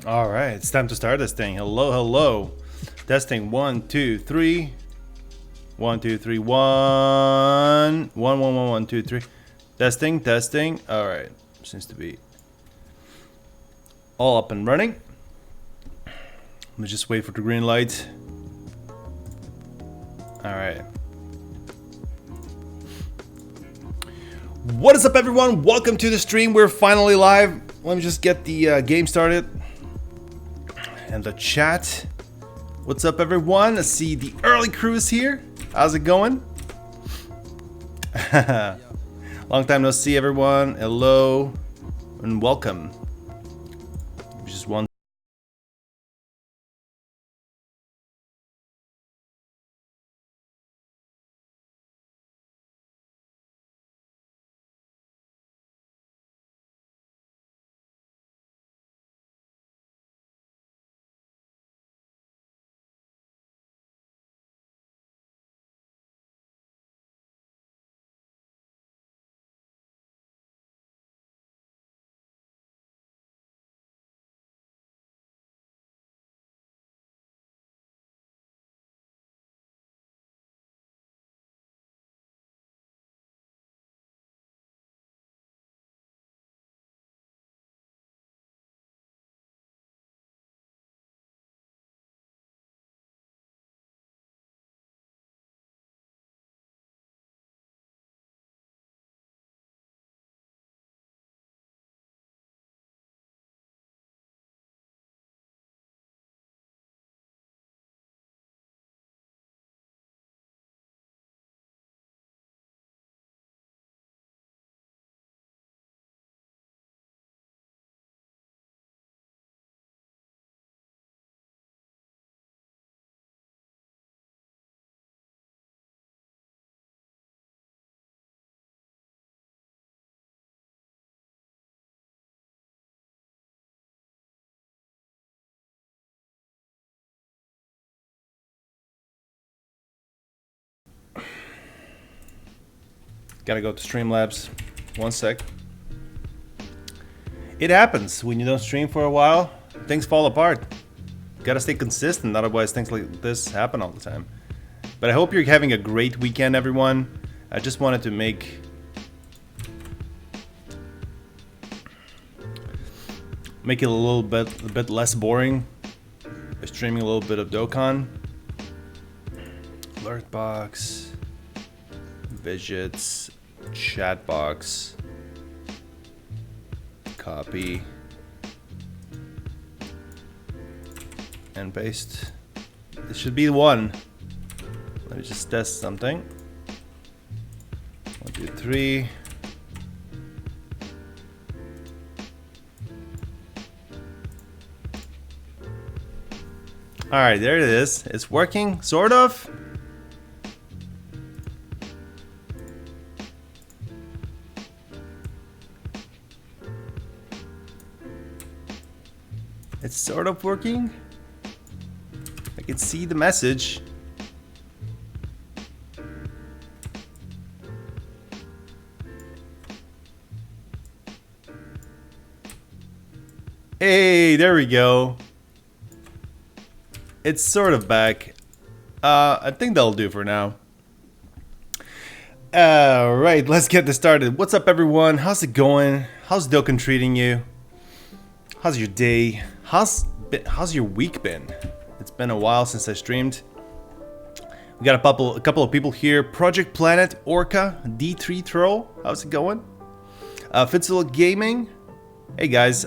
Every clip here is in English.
All right, it's time to start this thing. Hello, hello. Testing 1, 2, 3. 1, 2, 3, 1. 1, 1, 1, 1, 2, 3. Testing, testing. All right, seems to be all up and running. Let me just wait for the green light. All right. What is up, everyone? Welcome to the stream. We're finally live. Let me just get the game started. And the chat. What's up, everyone? I see the early crew is here. How's it going? Long time no see, everyone. Hello and welcome. Just one. Gotta go to Streamlabs. One sec. It happens when you don't stream for a while. Things fall apart. Gotta stay consistent, otherwise things like this happen all the time. But I hope you're having a great weekend, everyone. I just wanted to make it a bit less boring by streaming a little bit of Dokkan. Alert box, widgets, chat box, copy, and paste. This should be one. Let me just test something. 1, 2, 3. All right, there it is. It's working, sort of. It's sort of working. I can see the message. Hey, there we go. It's sort of back. I think that'll do for now. Alright, let's get this started. What's up, everyone? How's it going? How's Dokkan treating you? How's your day? How's your week been? It's been a while since I streamed. We got a couple of people here. Project Planet, Orca, D3 Troll. How's it going? Fitzel Gaming. Hey guys.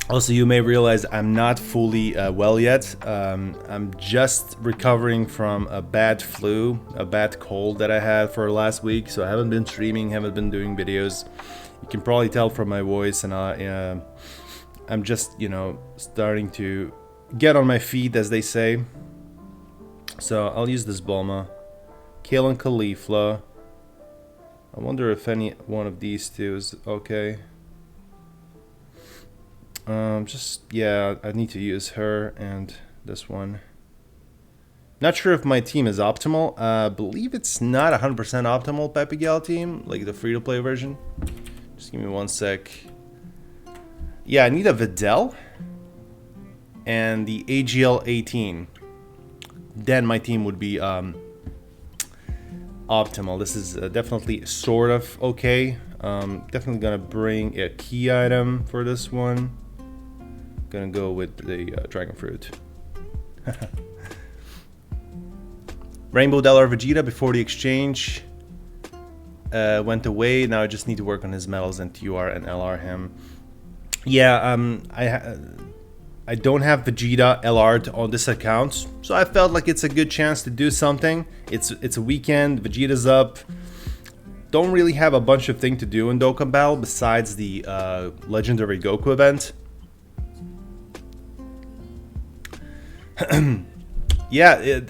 Also, you may realize I'm not fully well yet. I'm just recovering from a bad flu, a bad cold that I had for last week. So I haven't been streaming, haven't been doing videos. You can probably tell from my voice, and I'm just, starting to get on my feet, as they say. So I'll use this Bulma. Kale and Caulifla. I wonder if any one of these two is okay. I need to use her and this one. Not sure if my team is optimal. I believe it's not 100% optimal Pepe Gal team, like the free-to-play version. Just give me one sec. Yeah, I need a Videl and the AGL 18. Then my team would be optimal. This is definitely sort of okay. Definitely gonna bring a key item for this one. Gonna go with the dragon fruit. Rainbow Dollar Vegeta before the exchange went away. Now I just need to work on his medals and TUR and LR him. Yeah, I don't have Vegeta LR on this account, so I felt like it's a good chance to do something. It's a weekend, Vegeta's up. Don't really have a bunch of things to do in Dokkan Battle besides the Legendary Goku event. Yeah,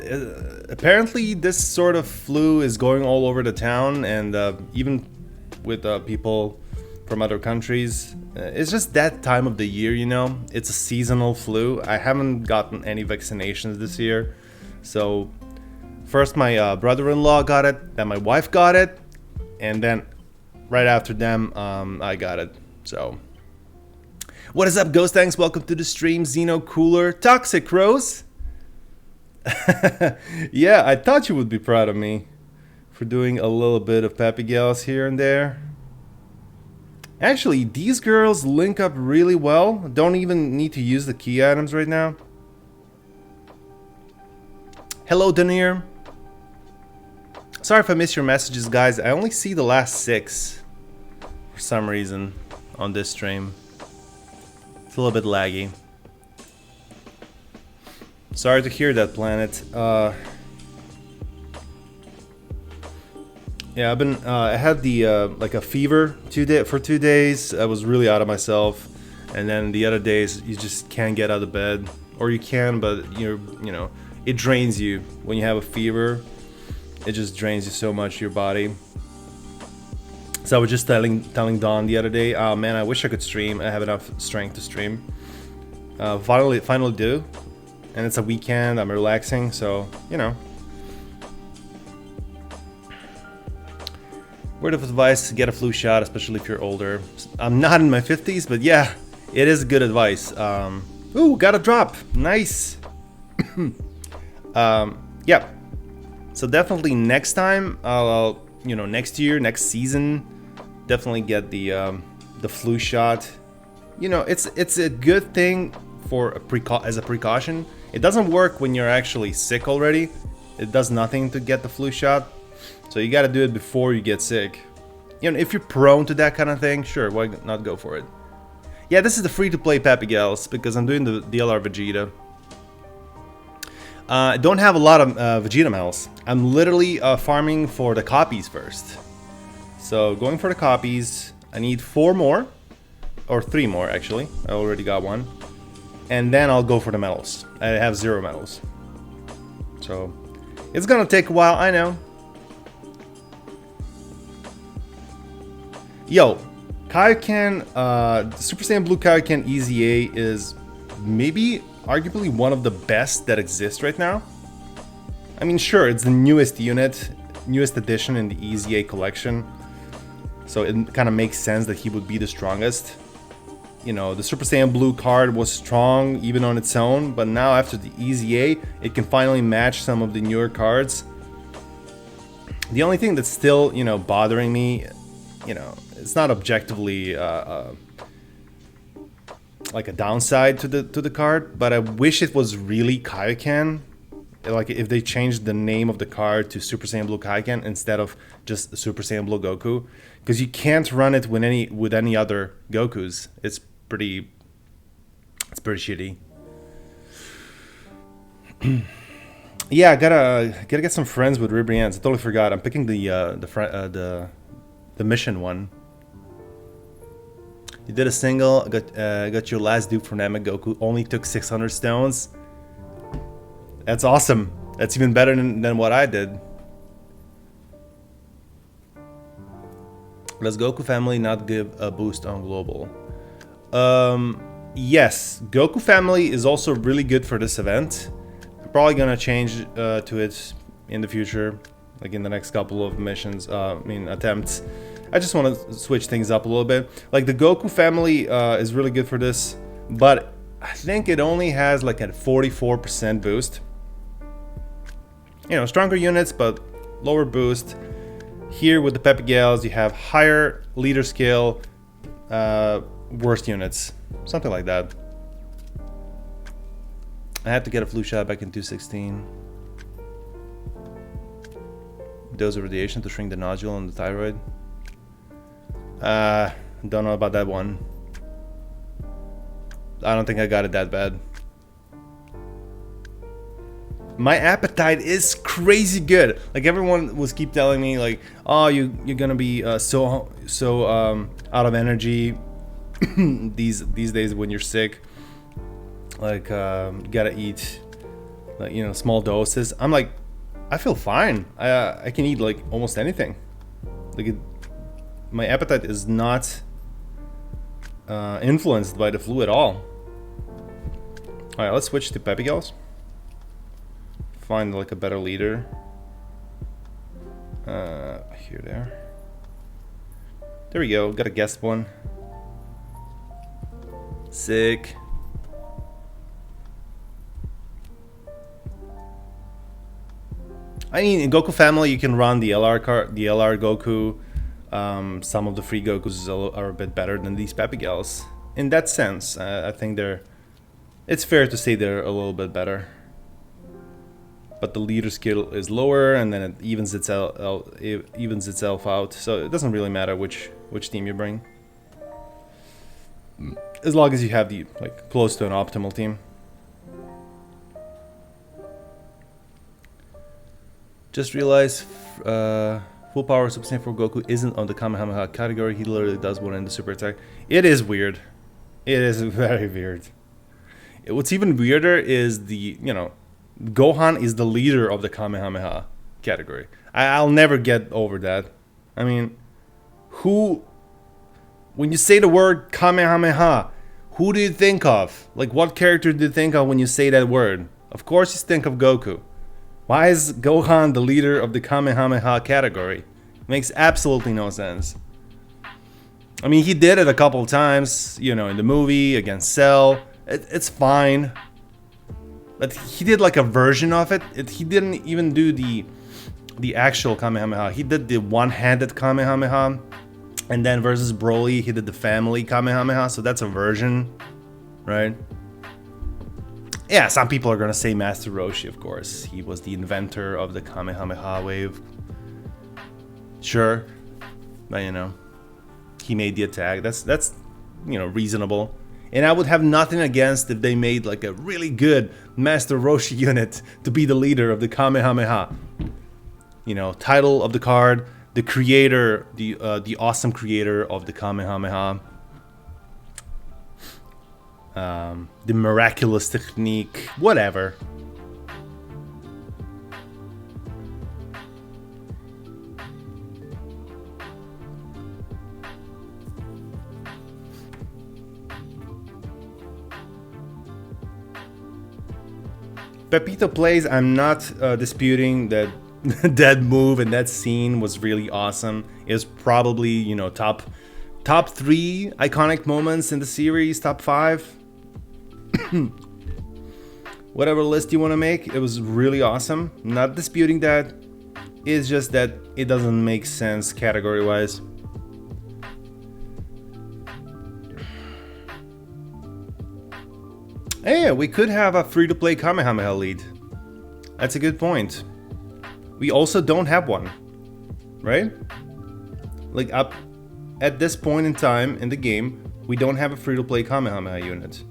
apparently this sort of flu is going all over the town, and even with people from other countries. It's just that time of the year, It's a seasonal flu. I haven't gotten any vaccinations this year. So first my brother-in-law got it, then my wife got it, and then right after them I got it. So what is up, Ghost Tanks? Welcome to the stream. Xeno Cooler, Toxic Rose. Yeah, I thought you would be proud of me for doing a little bit of Pepe Gals here and there. Actually, these girls link up really well. Don't even need to use the key items right now. Hello, Danier. Sorry if I missed your messages, guys. I only see the last 6 for some reason on this stream. It's a little bit laggy. Sorry to hear that, Planet. Yeah, I had the like a fever for 2 days. I was really out of myself, and then the other days you just can't get out of bed, or you can, but it drains you when you have a fever. It just drains you so much, your body. So I was just telling Dawn the other day, oh man, I wish I could stream. I have enough strength to stream. Finally do. And it's a weekend, I'm relaxing, so, Word of advice, get a flu shot, especially if you're older. I'm not in my 50s, but yeah, it is good advice. Ooh, got a drop, nice. Yeah, so definitely next time, I'll next year, next season, definitely get the flu shot. It's a good thing for as a precaution. It doesn't work when you're actually sick already. It does nothing to get the flu shot. So you gotta do it before you get sick. If you're prone to that kind of thing, sure, why not go for it? Yeah, this is the free-to-play Pepe Gals because I'm doing the DLR Vegeta. I don't have a lot of Vegeta medals. I'm literally farming for the copies first. So going for the copies, I need 4 more. Or 3 more, actually. I already got one. And then I'll go for the medals. I have 0 medals. So, it's gonna take a while, I know. Yo, Kaioken, Super Saiyan Blue Kaioken EZA is maybe, arguably, one of the best that exists right now. I mean, sure, it's the newest unit, newest edition in the EZA collection. So it kind of makes sense that he would be the strongest. The Super Saiyan Blue card was strong even on its own, but now after the EZA, it can finally match some of the newer cards. The only thing that's still, bothering me, it's not objectively like a downside to the card, but I wish it was really Kaioken. Like if they changed the name of the card to Super Saiyan Blue Kaioken instead of just Super Saiyan Blue Goku, because you can't run it with any other Gokus. It's pretty It's pretty shitty. Yeah, I gotta get some friends with Ribriannes. I totally forgot. I'm picking the mission one. You did a single. Got your last dupe from Namagoku. Only took 600 stones. That's awesome. That's even better than what I did. Does Goku family not give a boost on global? Yes, Goku family is also really good for this event. I'm probably gonna change to it in the future, like in the next couple of missions. Attempts. I just want to switch things up a little bit. Like the Goku family is really good for this, but I think it only has like a 44% boost. You know, stronger units, but lower boost. Here with the Peppy Gals, you have higher leader skill, worst units, something like that. I had to get a flu shot back in 2016. Dose of radiation to shrink the nodule on the thyroid. Don't know about that one. I don't think I got it that bad. My appetite is crazy good. Like everyone was keep telling me, like, oh, you're gonna be so out of energy these days when you're sick. Like you gotta eat, like, you know, small doses. I'm like, I feel fine. I can eat like almost anything. Like my appetite is not influenced by the flu at all. All right, let's switch to Peppy Gals. Find like a better leader. There we go. Got a guest one. Sick. I mean, in Goku family, you can run the LR Goku. Some of the free Gokus are a bit better than these Peppy Gals. In that sense, I think it's fair to say they're a little bit better. But the leader skill is lower, and then it evens itself out. So it doesn't really matter which team you bring, as long as you have the close to an optimal team. Just realized full power Super Saiyan 4 Goku isn't on the Kamehameha category. He literally does one in the super attack. It is weird. It is very weird. What's even weirder is Gohan is the leader of the Kamehameha category. I'll never get over that. I mean, when you say the word Kamehameha, who do you think of? Like, what character do you think of when you say that word? Of course you think of Goku. Why is Gohan the leader of the Kamehameha category? Makes absolutely no sense. I mean, he did it a couple of times, in the movie against Cell. It's fine. But he did like a version of it. He didn't even do the actual Kamehameha. He did the one-handed Kamehameha. And then versus Broly, he did the family Kamehameha. So that's a version, right? Yeah, some people are gonna say Master Roshi, of course. He was the inventor of the Kamehameha wave. Sure. But he made the attack. That's reasonable. And I would have nothing against if they made like a really good Master Roshi unit to be the leader of the Kamehameha. Title of the card, the creator, the awesome creator of the Kamehameha. The miraculous technique, whatever. Pepito plays. I'm not disputing that that move and that scene was really awesome. It was probably top 3 iconic moments in the series, top 5. Whatever list you want to make, it was really awesome. Not disputing that. It's just that it doesn't make sense category-wise. Hey, we could have a free-to-play Kamehameha lead. That's a good point. We also don't have one, right? Like up at this point in time in the game, we don't have a free-to-play Kamehameha unit.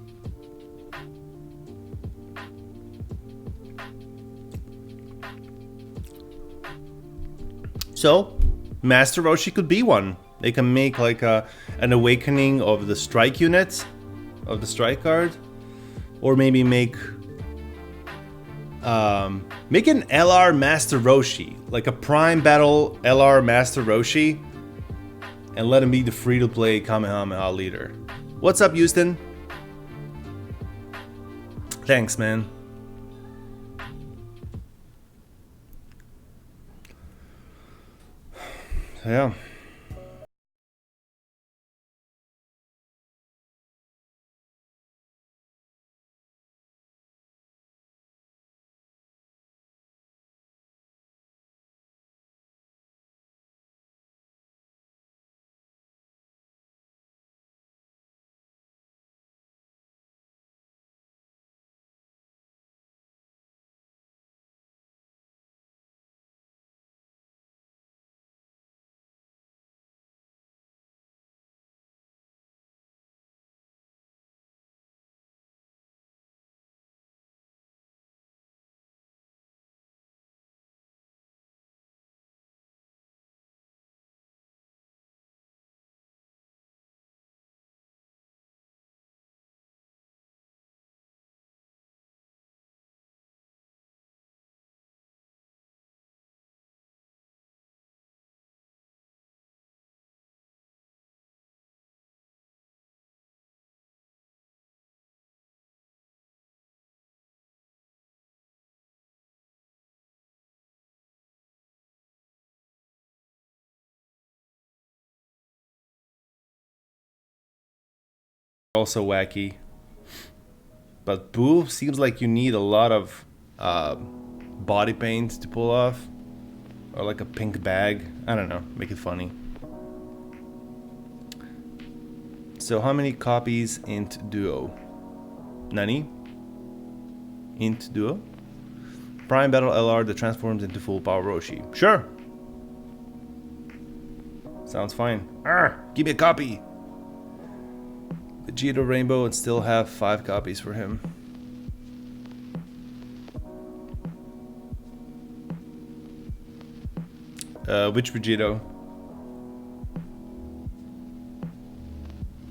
So, Master Roshi could be one. They can make like an awakening of the strike unit, of the strike card. Or maybe make an LR Master Roshi. Like a Prime Battle LR Master Roshi. And let him be the free-to-play Kamehameha leader. What's up, Houston? Thanks, man. Yeah. Also wacky. But Boo seems like you need a lot of body paint to pull off. Or like a pink bag. I don't know. Make it funny. So how many copies int duo? Nani? Int duo? Prime Battle LR that transforms into full power Roshi. Sure. Sounds fine. Arr, give me a copy. Vegeta Rainbow and still have 5 copies for him. Which Vegito?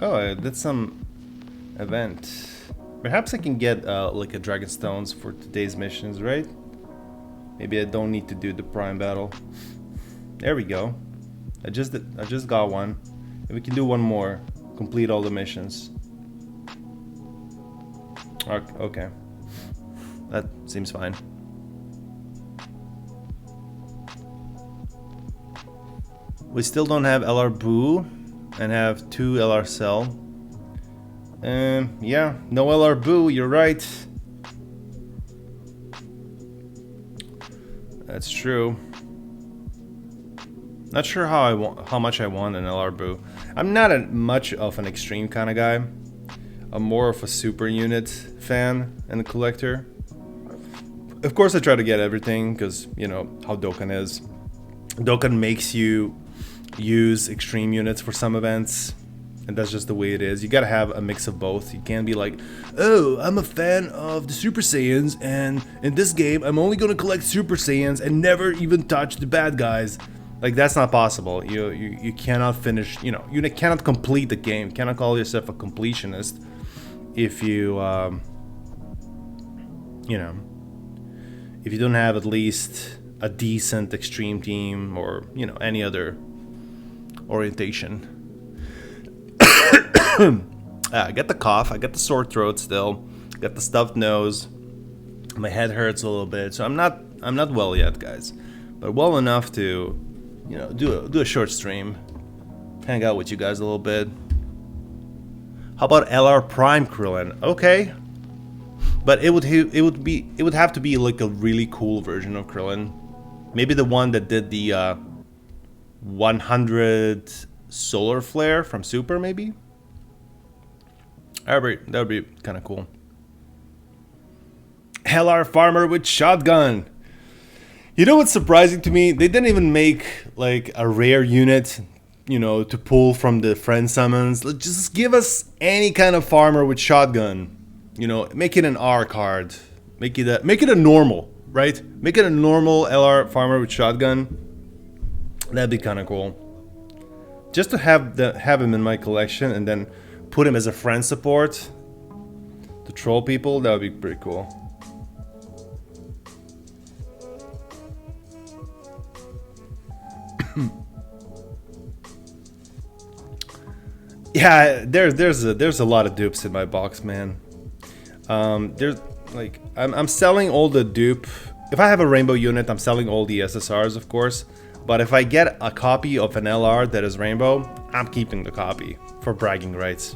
Oh, I did some event. Perhaps I can get like a Dragon Stones for today's missions, right? Maybe I don't need to do the Prime Battle. There we go. I just got one. And we can do one more. Complete all the missions. Okay. That seems fine. We still don't have LR Boo and have 2 LR Cell. Yeah, no LR Boo, you're right. That's true. Not sure how much I want an LR Boo. I'm not much of an extreme kind of guy. I'm more of a super unit fan and a collector. Of course I try to get everything because, you know, how Dokkan is. Dokkan makes you use extreme units for some events, and that's just the way it is. You gotta have a mix of both. You can't be like, oh, I'm a fan of the Super Saiyans, and in this game I'm only gonna collect Super Saiyans and never even touch the bad guys. Like, that's not possible. You cannot finish, you know, you cannot complete the game. You cannot call yourself a completionist if you, you know, if you don't have at least a decent extreme team or, you know, any other orientation. I get the cough, I get the sore throat still, I got the stuffed nose, my head hurts a little bit, so I'm not well yet, guys, but well enough to, you know, do a short stream, hang out with you guys a little bit. How about LR Prime Krillin? Okay, but it would have to be like a really cool version of Krillin, maybe the one that did the 100 solar flare from Super, maybe. That would be kind of cool. LR Farmer with shotgun. You know what's surprising to me? They didn't even make like a rare unit, you know, to pull from the friend summons. Just give us any kind of farmer with shotgun. You know, make it an R card. Make it a normal, right? Make it a normal LR farmer with shotgun. That'd be kind of cool. Just to have him in my collection and then put him as a friend support to troll people, that would be pretty cool. Yeah, there's a lot of dupes in my box, man. There's like I'm selling all the dupe. If I have a rainbow unit, I'm selling all the SSRs, of course. But if I get a copy of an LR that is rainbow, I'm keeping the copy for bragging rights.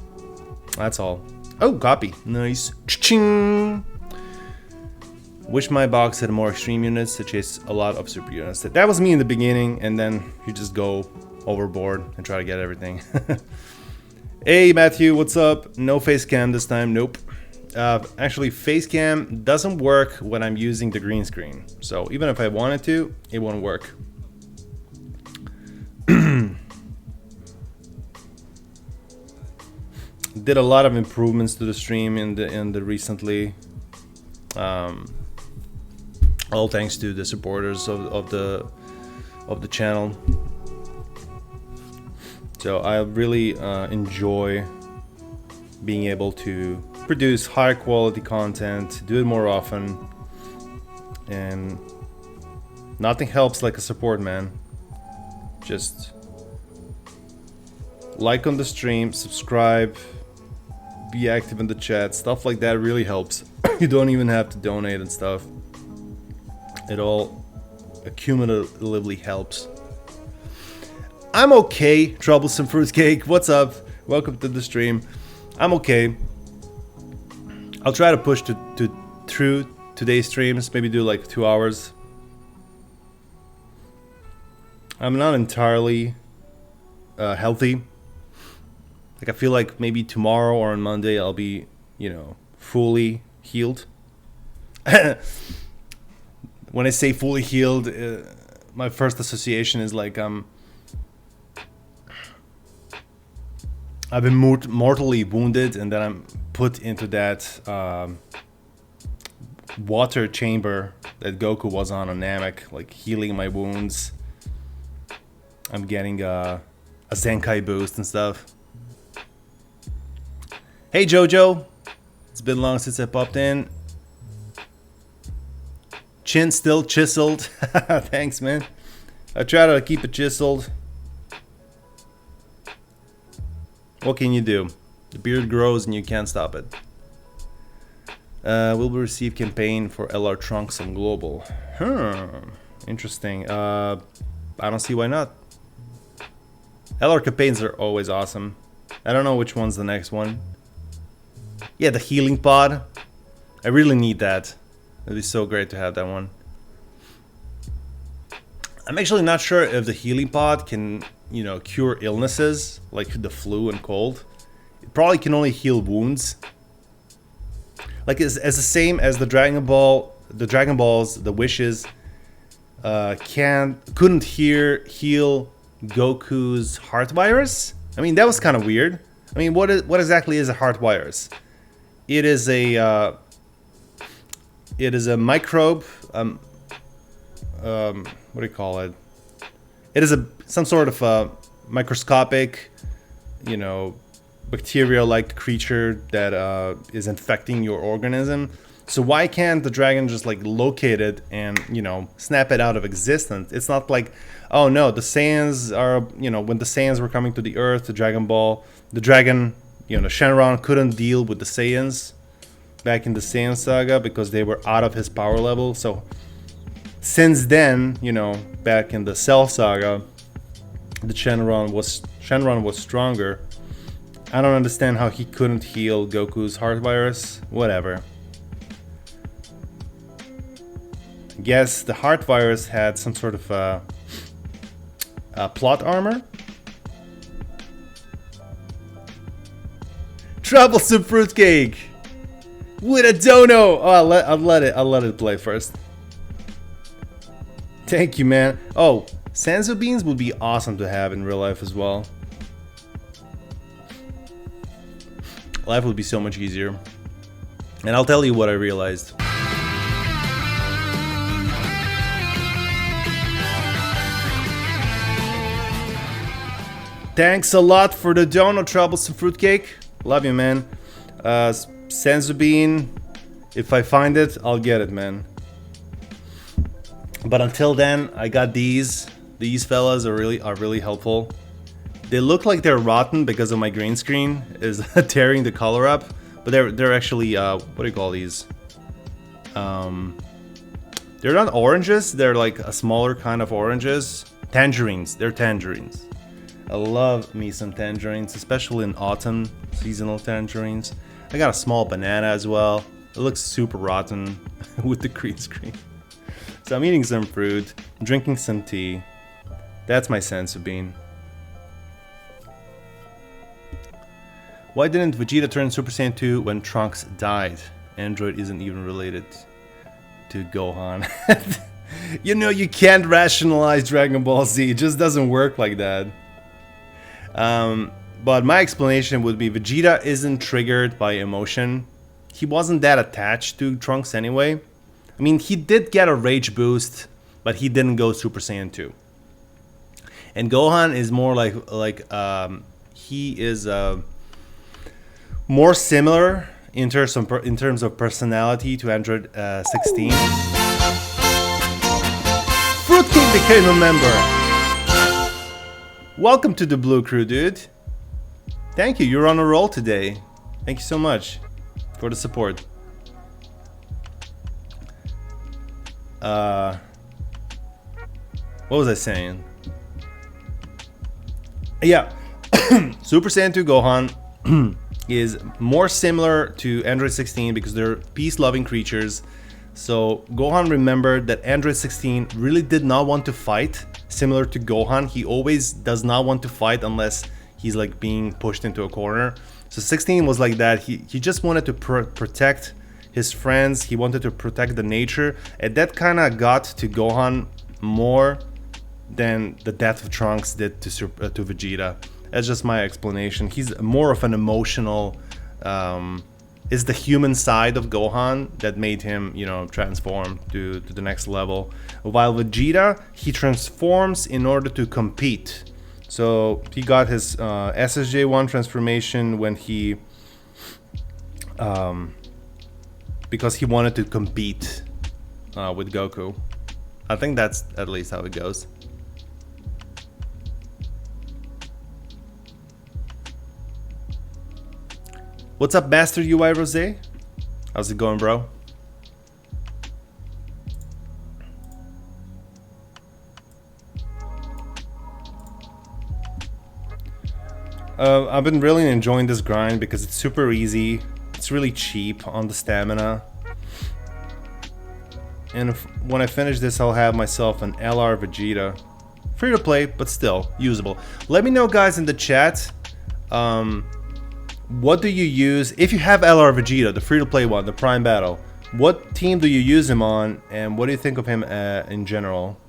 That's all. Oh, copy. Nice. Cha-ching! Wish my box had more extreme units to chase a lot of super units. That was me in the beginning, and then you just go overboard and try to get everything. Hey Matthew, what's up? No face cam this time, nope. Actually, face cam doesn't work when I'm using the green screen. So even if I wanted to, it won't work. Did a lot of improvements to the stream in the recently. All thanks to the supporters of the channel. So I really enjoy being able to produce higher quality content, do it more often, and nothing helps like a support, man. Just like on the stream, subscribe, be active in the chat, stuff like that really helps. You don't even have to donate and stuff. It all accumulatively helps. I'm okay, Troublesome Fruitcake. What's up? Welcome to the stream. I'm okay. I'll try to push through today's streams, maybe do like 2 hours. I'm not entirely healthy. Like I feel like maybe tomorrow or on Monday I'll be, you know, fully healed. When I say fully healed, my first association is like I've been mortally wounded, and then I'm put into that water chamber that Goku was on Namek, like healing my wounds. I'm getting a Zenkai boost and stuff. Hey Jojo, it's been long since I popped in. Chin still chiseled. Thanks, man. I try to keep it chiseled. What can you do? The beard grows and you can't stop it. Will we receive campaign for LR Trunks on Global? Interesting. I don't see why not. LR campaigns are always awesome. I don't know which one's the next one. Yeah, the healing pod. I really need that. It'd be so great to have that one. I'm actually not sure if the healing pod can, you know, cure illnesses like the flu and cold. It probably can only heal wounds. Like as the same as the Dragon Balls, the wishes couldn't heal Goku's heart virus. I mean, that was kind of weird. I mean, what exactly is a heart virus? It is a microbe. What do you call it? It is some sort of a microscopic, you know, bacteria-like creature that is infecting your organism. So why can't the dragon just like locate it and, you know, snap it out of existence? It's not like, oh no, the Saiyans are, you know, when the Saiyans were coming to the Earth, the dragon, you know, Shenron couldn't deal with the Saiyans back in the Saiyan saga because they were out of his power level. So since then, you know, back in the Cell saga, the Shenron was stronger. I don't understand how he couldn't heal Goku's heart virus. Whatever. I guess the heart virus had some sort of plot armor. Troublesome Fruitcake with a dono. Oh, I'll let it play first. Thank you, man. Oh, Sanzo beans would be awesome to have in real life as well. Life would be so much easier. And I'll tell you what I realized. Thanks a lot for the dono, Troublesome Fruitcake. Love you, man. Senzu Bean, if I find it, I'll get it, man. But until then, I got these. These fellas are really helpful. They look like they're rotten because of my green screen is tearing the color up, but they're actually what do you call these? They're not oranges. They're like a smaller kind of oranges. Tangerines. They're tangerines. I love me some tangerines, especially in autumn, seasonal tangerines. I got a small banana as well. It looks super rotten with the green screen. So I'm eating some fruit, drinking some tea. That's my senzu bean. Why didn't Vegeta turn Super Saiyan 2 when Trunks died? Android isn't even related to Gohan. You know, you can't rationalize Dragon Ball Z. It just doesn't work like that. But my explanation would be Vegeta isn't triggered by emotion. He wasn't that attached to Trunks anyway. I mean, he did get a rage boost, but he didn't go Super Saiyan 2. And Gohan is more he is more similar in terms of personality to Android 16. Fruitcake became a member. Welcome to the Blue Crew, dude. Thank you. You're on a roll today. Thank you so much for the support. What was I saying? Yeah, Super Saiyan 2 Gohan is more similar to Android 16 because they're peace-loving creatures. So Gohan remembered that Android 16 really did not want to fight. Similar to Gohan, he always does not want to fight unless he's like being pushed into a corner. So 16 was like that. He just wanted to protect his friends. He wanted to protect the nature, and that kind of got to Gohan more than the death of Trunks did to Vegeta. That's just my explanation. He's more of an emotional, is the human side of Gohan that made him, you know, transform to the next level. While Vegeta, he transforms in order to compete. So he got his SSJ1 transformation when he, because he wanted to compete with Goku. I think that's at least how it goes. What's up, Bastard UI Rose? How's it going, bro? I've been really enjoying this grind because it's super easy. It's really cheap on the stamina. And when I finish this, I'll have myself an LR Vegeta. Free to play, but still usable. Let me know, guys, in the chat. What do you use if you have LR Vegeta, the free-to-play one, the Prime Battle? What team do you use him on, and what do you think of him in general?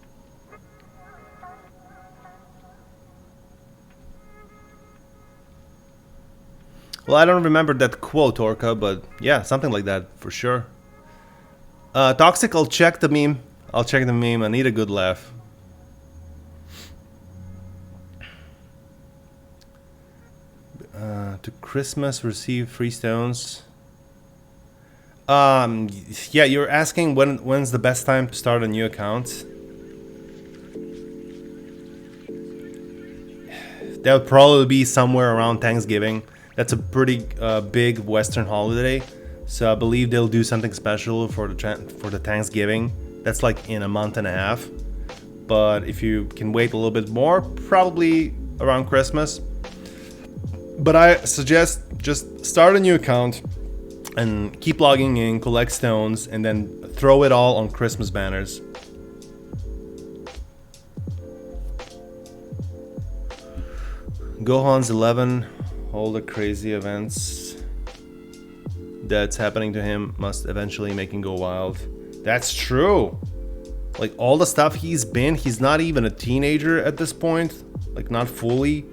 Well, I don't remember that quote, Orca, but yeah, something like that for sure. Toxic, I'll check the meme. I'll check the meme. I need a good laugh. To Christmas, receive free stones. Yeah, you're asking when's the best time to start a new account? That would probably be somewhere around Thanksgiving. That's a pretty big Western holiday, so I believe they'll do something special for the Thanksgiving. That's like in a month and a half. But if you can wait a little bit more, probably around Christmas. But I suggest just start a new account and keep logging in, collect stones, and then throw it all on Christmas banners. Gohan's 11, all the crazy events that's happening to him must eventually make him go wild. That's true. Like all the stuff he's not even a teenager at this point, like not fully.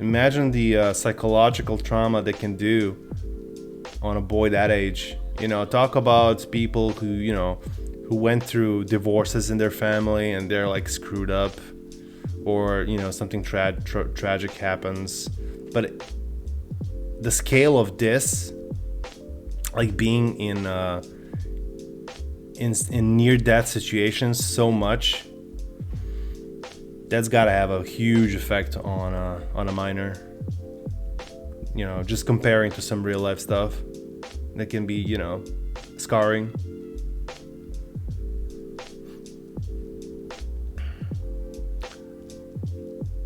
Imagine the psychological trauma they can do on a boy that age. You know, talk about people who, you know, who went through divorces in their family and they're like screwed up. or you know, something tragic happens. But the scale of this, like being in near-death situations so much, that's gotta have a huge effect on a minor. You know, just comparing to some real life stuff that can be, you know, scarring.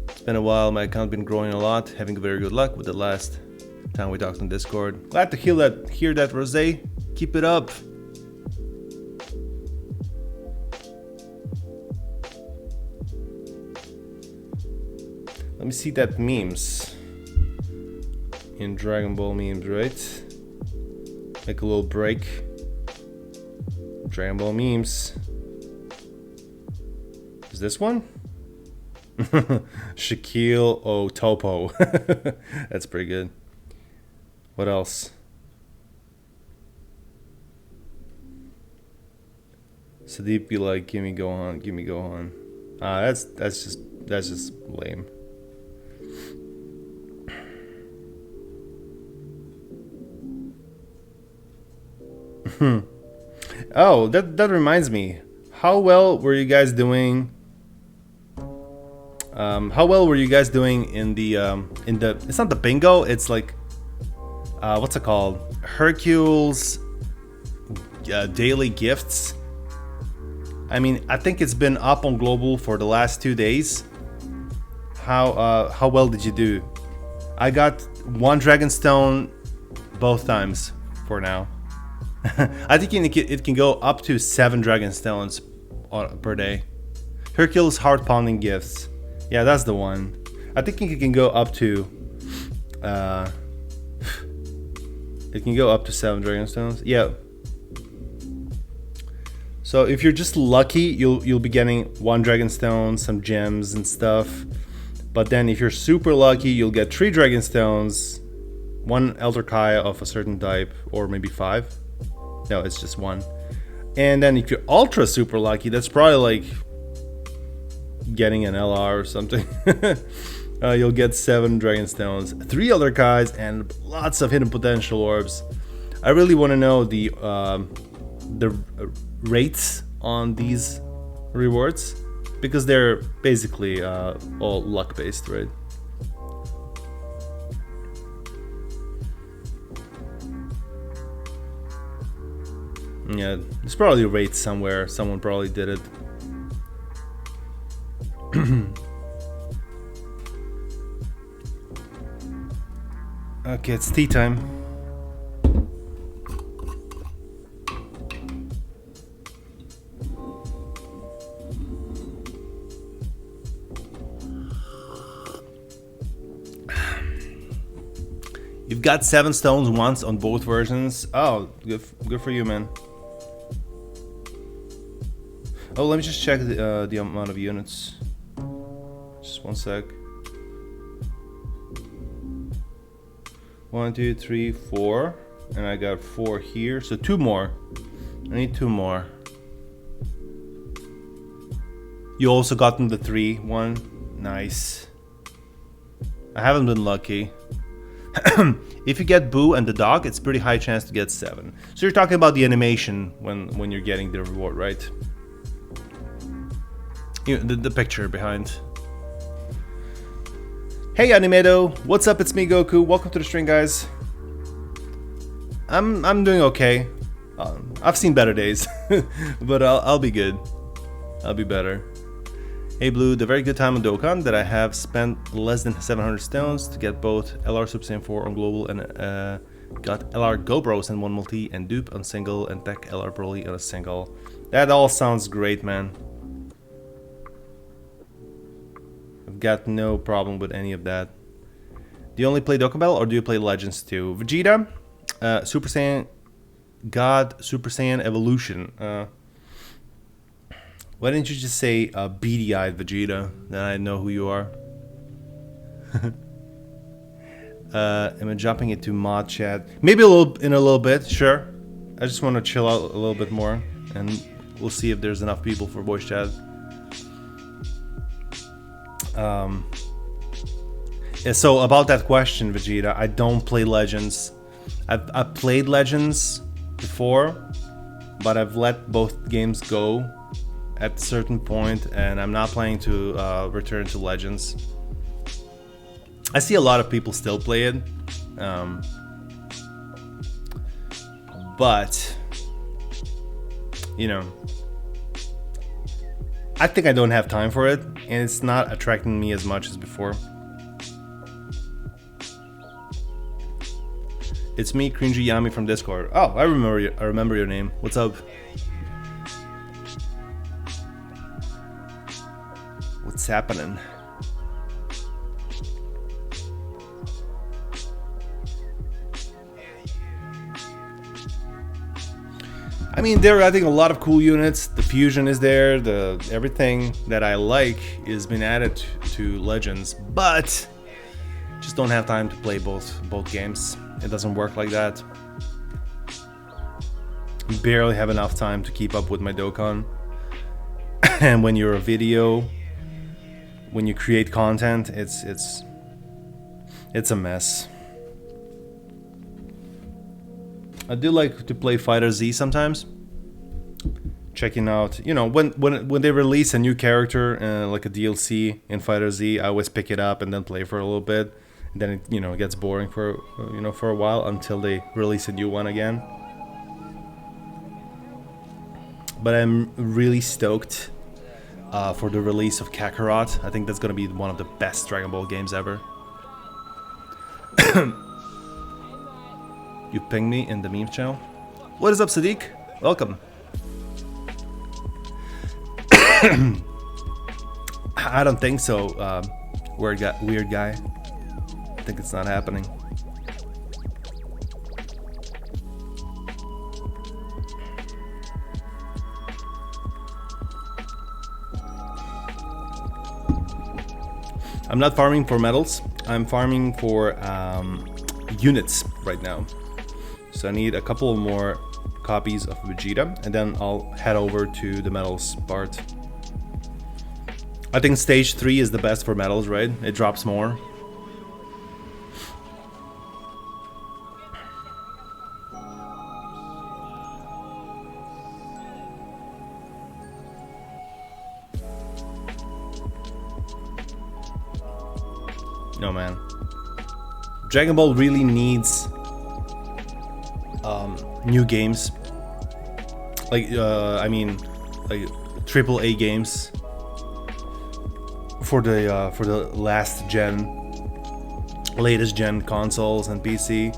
It's been a while, my account been growing a lot, having very good luck with the last time we talked on Discord. Glad to hear that, Rose. Keep it up. Let me see that memes. In Dragon Ball memes, right? Make a little break. Dragon Ball memes. Is this one? Shaquille O'Topo. That's pretty good. What else? Sadeep be like, give me Gohan. That's just lame. Oh, that reminds me. How well were you guys doing? How well were you guys doing in the it's not the bingo, it's like what's it called? Hercules daily gifts. I mean, I think it's been up on global for the last 2 days. How well did you do? I got 1 Dragonstone both times for now. I think it can go up to 7 Dragonstones per day. Hercules heart pounding gifts. Yeah, that's the one. I think it can go up to 7 Dragonstones. Yeah. So if you're just lucky, you'll be getting 1 Dragonstone, some gems and stuff. But then if you're super lucky, you'll get 3 Dragonstones, 1 Elder Kai of a certain type, or maybe 5. No, it's just 1. And then if you're ultra super lucky, that's probably like getting an LR or something. You'll get 7 Dragonstones, 3 Elder Kais, and lots of hidden potential orbs. I really want to know the rates on these rewards, because they're basically all luck based, right? Yeah, there's probably a rate somewhere. Someone probably did it. Okay, it's tea time. You've got 7 stones once on both versions. Oh, good for you, man. Oh, let me just check the amount of units. Just 1 sec. 1, 2, 3, 4, and I got 4 here. So 2 more. I need 2 more. You also gotten the 3 one. Nice. I haven't been lucky. If you get Boo and the dog, it's pretty high chance to get 7. So you're talking about the animation when you're getting the reward, right? You know, the picture behind. Hey Animedo, what's up? It's me, Goku. Welcome to the stream, guys. I'm doing okay. I've seen better days, but I'll be good. I'll be better. Hey Blue, the very good time on Dokkan that I have spent less than 700 stones to get both LR Super Saiyan 4 on global and got LR Go Bros and 1 multi and dupe on single and tech LR Broly on a single. That all sounds great, man. I've got no problem with any of that. Do you only play Dokkan Battle or do you play Legends too? Vegeta, Super Saiyan God, Super Saiyan Evolution. Why didn't you just say beady-eyed Vegeta? Then I know who you are. Am I jumping into mod chat? Maybe in a little bit, sure. I just want to chill out a little bit more, and we'll see if there's enough people for voice chat. Yeah, so about that question, Vegeta, I don't play Legends. I've played Legends before, but I've let both games go at a certain point, and I'm not planning to return to Legends. I see a lot of people still play it, but you know, I think I don't have time for it, and it's not attracting me as much as before. It's me, Cringy Yami from Discord. Oh, I remember your name. What's up? What's happening? I mean, they're adding a lot of cool units. The fusion is there. Everything that I like is been added to Legends, but just don't have time to play both games. It doesn't work like that. Barely have enough time to keep up with my Dokkan. And when you're a video, when you create content, it's a mess. I do like to play Fighter Z sometimes. Checking out, you know, when they release a new character, like a DLC in Fighter Z, I always pick it up and then play for a little bit. And then it, you know, gets boring for for a while until they release a new one again. But I'm really stoked for the release of Kakarot. I think that's gonna be one of the best Dragon Ball games ever. You pinged me in the meme channel. What is up, Sadiq? Welcome. I don't think so. Weird guy. I think it's not happening. I'm not farming for medals. I'm farming for units right now. So I need a couple more copies of Vegeta, and then I'll head over to the medals part. I think stage 3 is the best for medals, right? It drops more. No, man. Dragon Ball really needs new games. Like, I mean, like AAA games for the latest gen consoles and PC.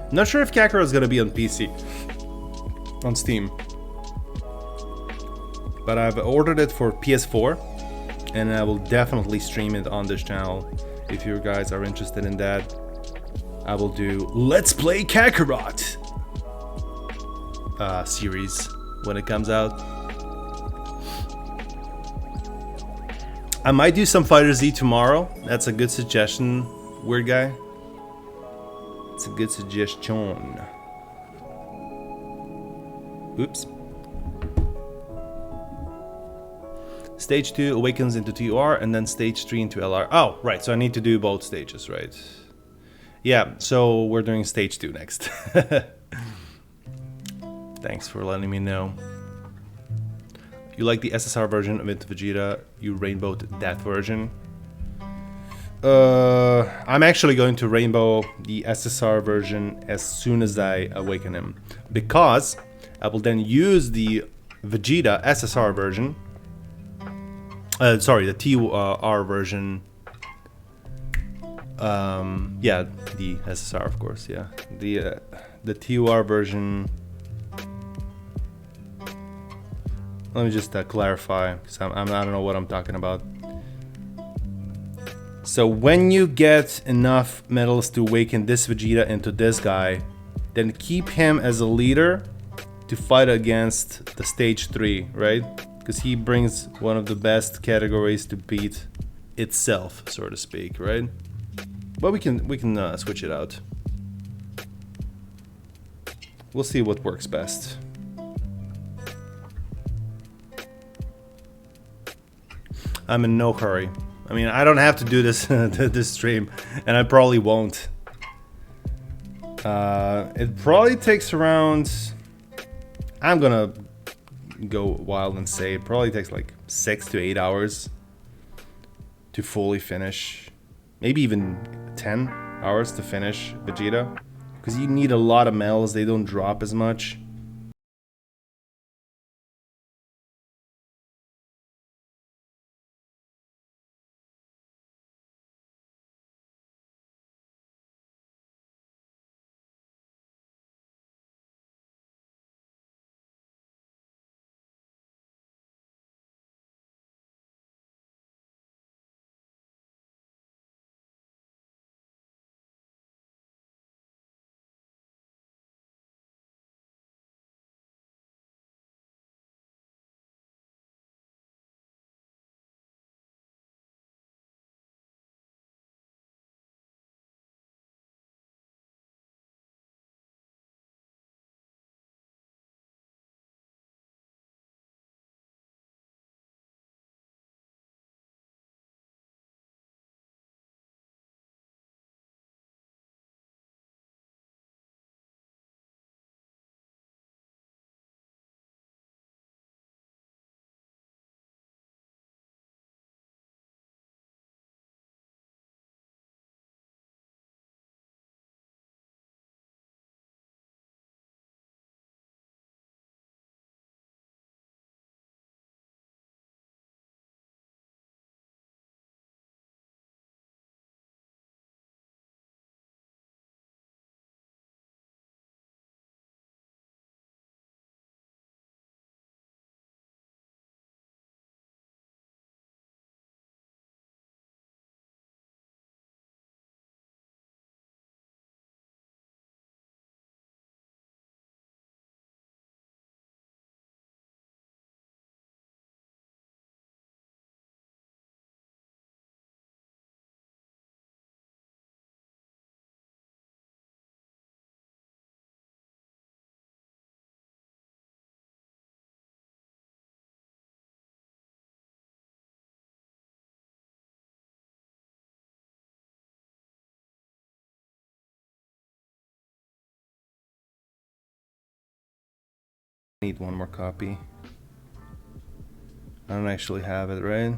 I'm not sure if Kakarot is gonna be on PC, on Steam, but I've ordered it for PS4, and I will definitely stream it on this channel. If you guys are interested in that, I will do Let's Play Kakarot series when it comes out. I might do some Fighter Z tomorrow. That's a good suggestion, weird guy. It's a good suggestion. Oops. Stage 2 awakens into TUR, and then stage 3 into LR. Oh, right, so I need to do both stages, right? Yeah, so we're doing stage 2 next. Thanks for letting me know. You like the SSR version of Into Vegeta, you rainbowed that version. I'm actually going to rainbow the SSR version as soon as I awaken him, because I will then use the Vegeta SSR version. Sorry, the TUR version. Yeah, the SSR, of course. Yeah, the TUR version. Let me just clarify, because I don't know what I'm talking about. So when you get enough medals to awaken this Vegeta into this guy, then keep him as a leader to fight against the stage 3, right? Because he brings one of the best categories to beat itself, so to speak, right? But we can switch it out. We'll see what works best. I'm in no hurry. I mean, I don't have to do this this stream, and I probably won't. It probably takes around... I'm gonna go wild and say it probably takes like 6 to 8 hours to fully finish. Maybe even 10 hours to finish Vegeta. Because you need a lot of medals, they don't drop as much. Need one more copy. I don't actually have it, right?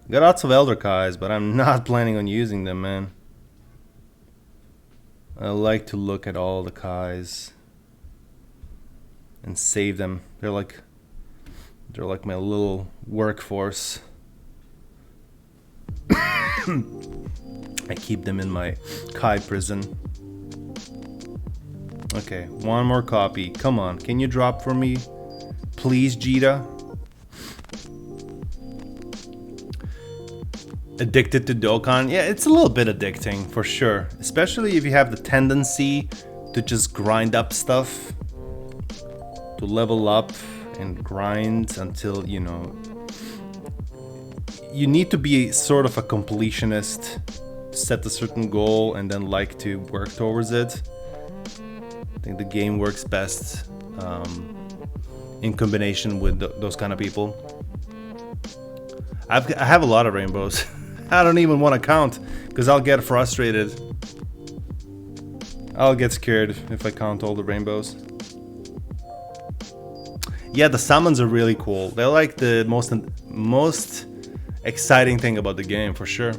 Got lots of Elder Kais, but I'm not planning on using them, man. I like to look at all the Kais and save them. They're like my little workforce. I keep them in my Kai prison. Okay, one more copy. Come on, can you drop for me? Please, Jita. Addicted to Dokkan? Yeah, it's a little bit addicting, for sure. Especially if you have the tendency to just grind up stuff. To level up and grind until, you know... You need to be sort of a completionist. Set a certain goal and then like to work towards it. I think the game works best in combination with those kind of people. I have a lot of rainbows. I don't even want to count because I'll get frustrated. I'll get scared if I count all the rainbows. Yeah, the summons are really cool. They're like the most exciting thing about the game, for sure.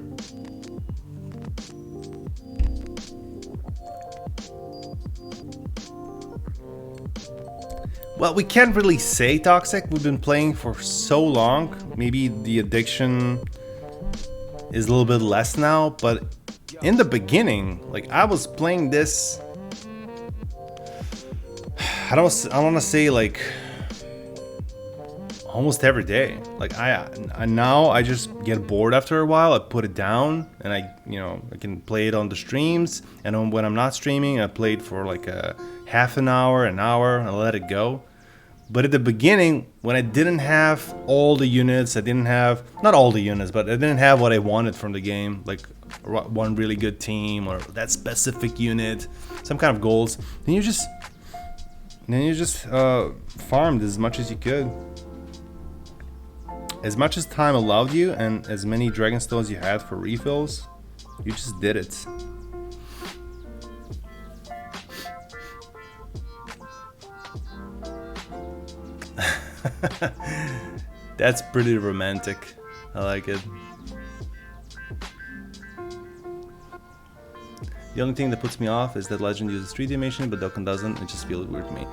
Well, we can't really say toxic. We've been playing for so long. Maybe the addiction is a little bit less now, but in the beginning, like I was playing this. I want to say like almost every day. Like I just get bored after a while. I put it down and I can play it on the streams. And when I'm not streaming, I play it for like a half an hour, and let it go. But at the beginning, when I didn't have all the units, not all the units, but I didn't have what I wanted from the game, like one really good team or that specific unit, some kind of goals, then you just farmed as much as you could. as much as time allowed you and as many dragon stones you had for refills, you just did it. That's pretty romantic. I like it. The only thing that puts me off is that Legend uses 3D animation, but Dokkan doesn't. It just feels weird to me.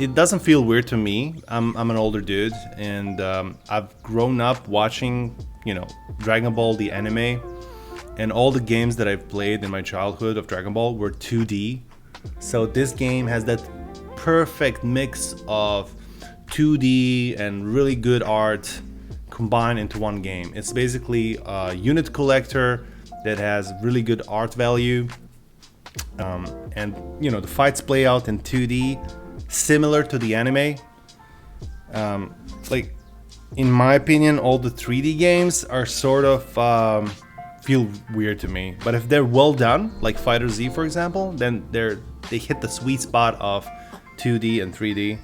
It doesn't feel weird to me. I'm an older dude, and I've grown up watching, you know, Dragon Ball the anime, and all the games that I've played in my childhood of Dragon Ball were 2D. So this game has that perfect mix of 2D and really good art combined into one game. It's basically a unit collector that has really good art value, and you know, the fights play out in 2D, similar to the anime. Like, in my opinion, all the 3D games are sort of feel weird to me. But if they're well done, like Fighter Z for example, then they hit the sweet spot of 2D and 3D.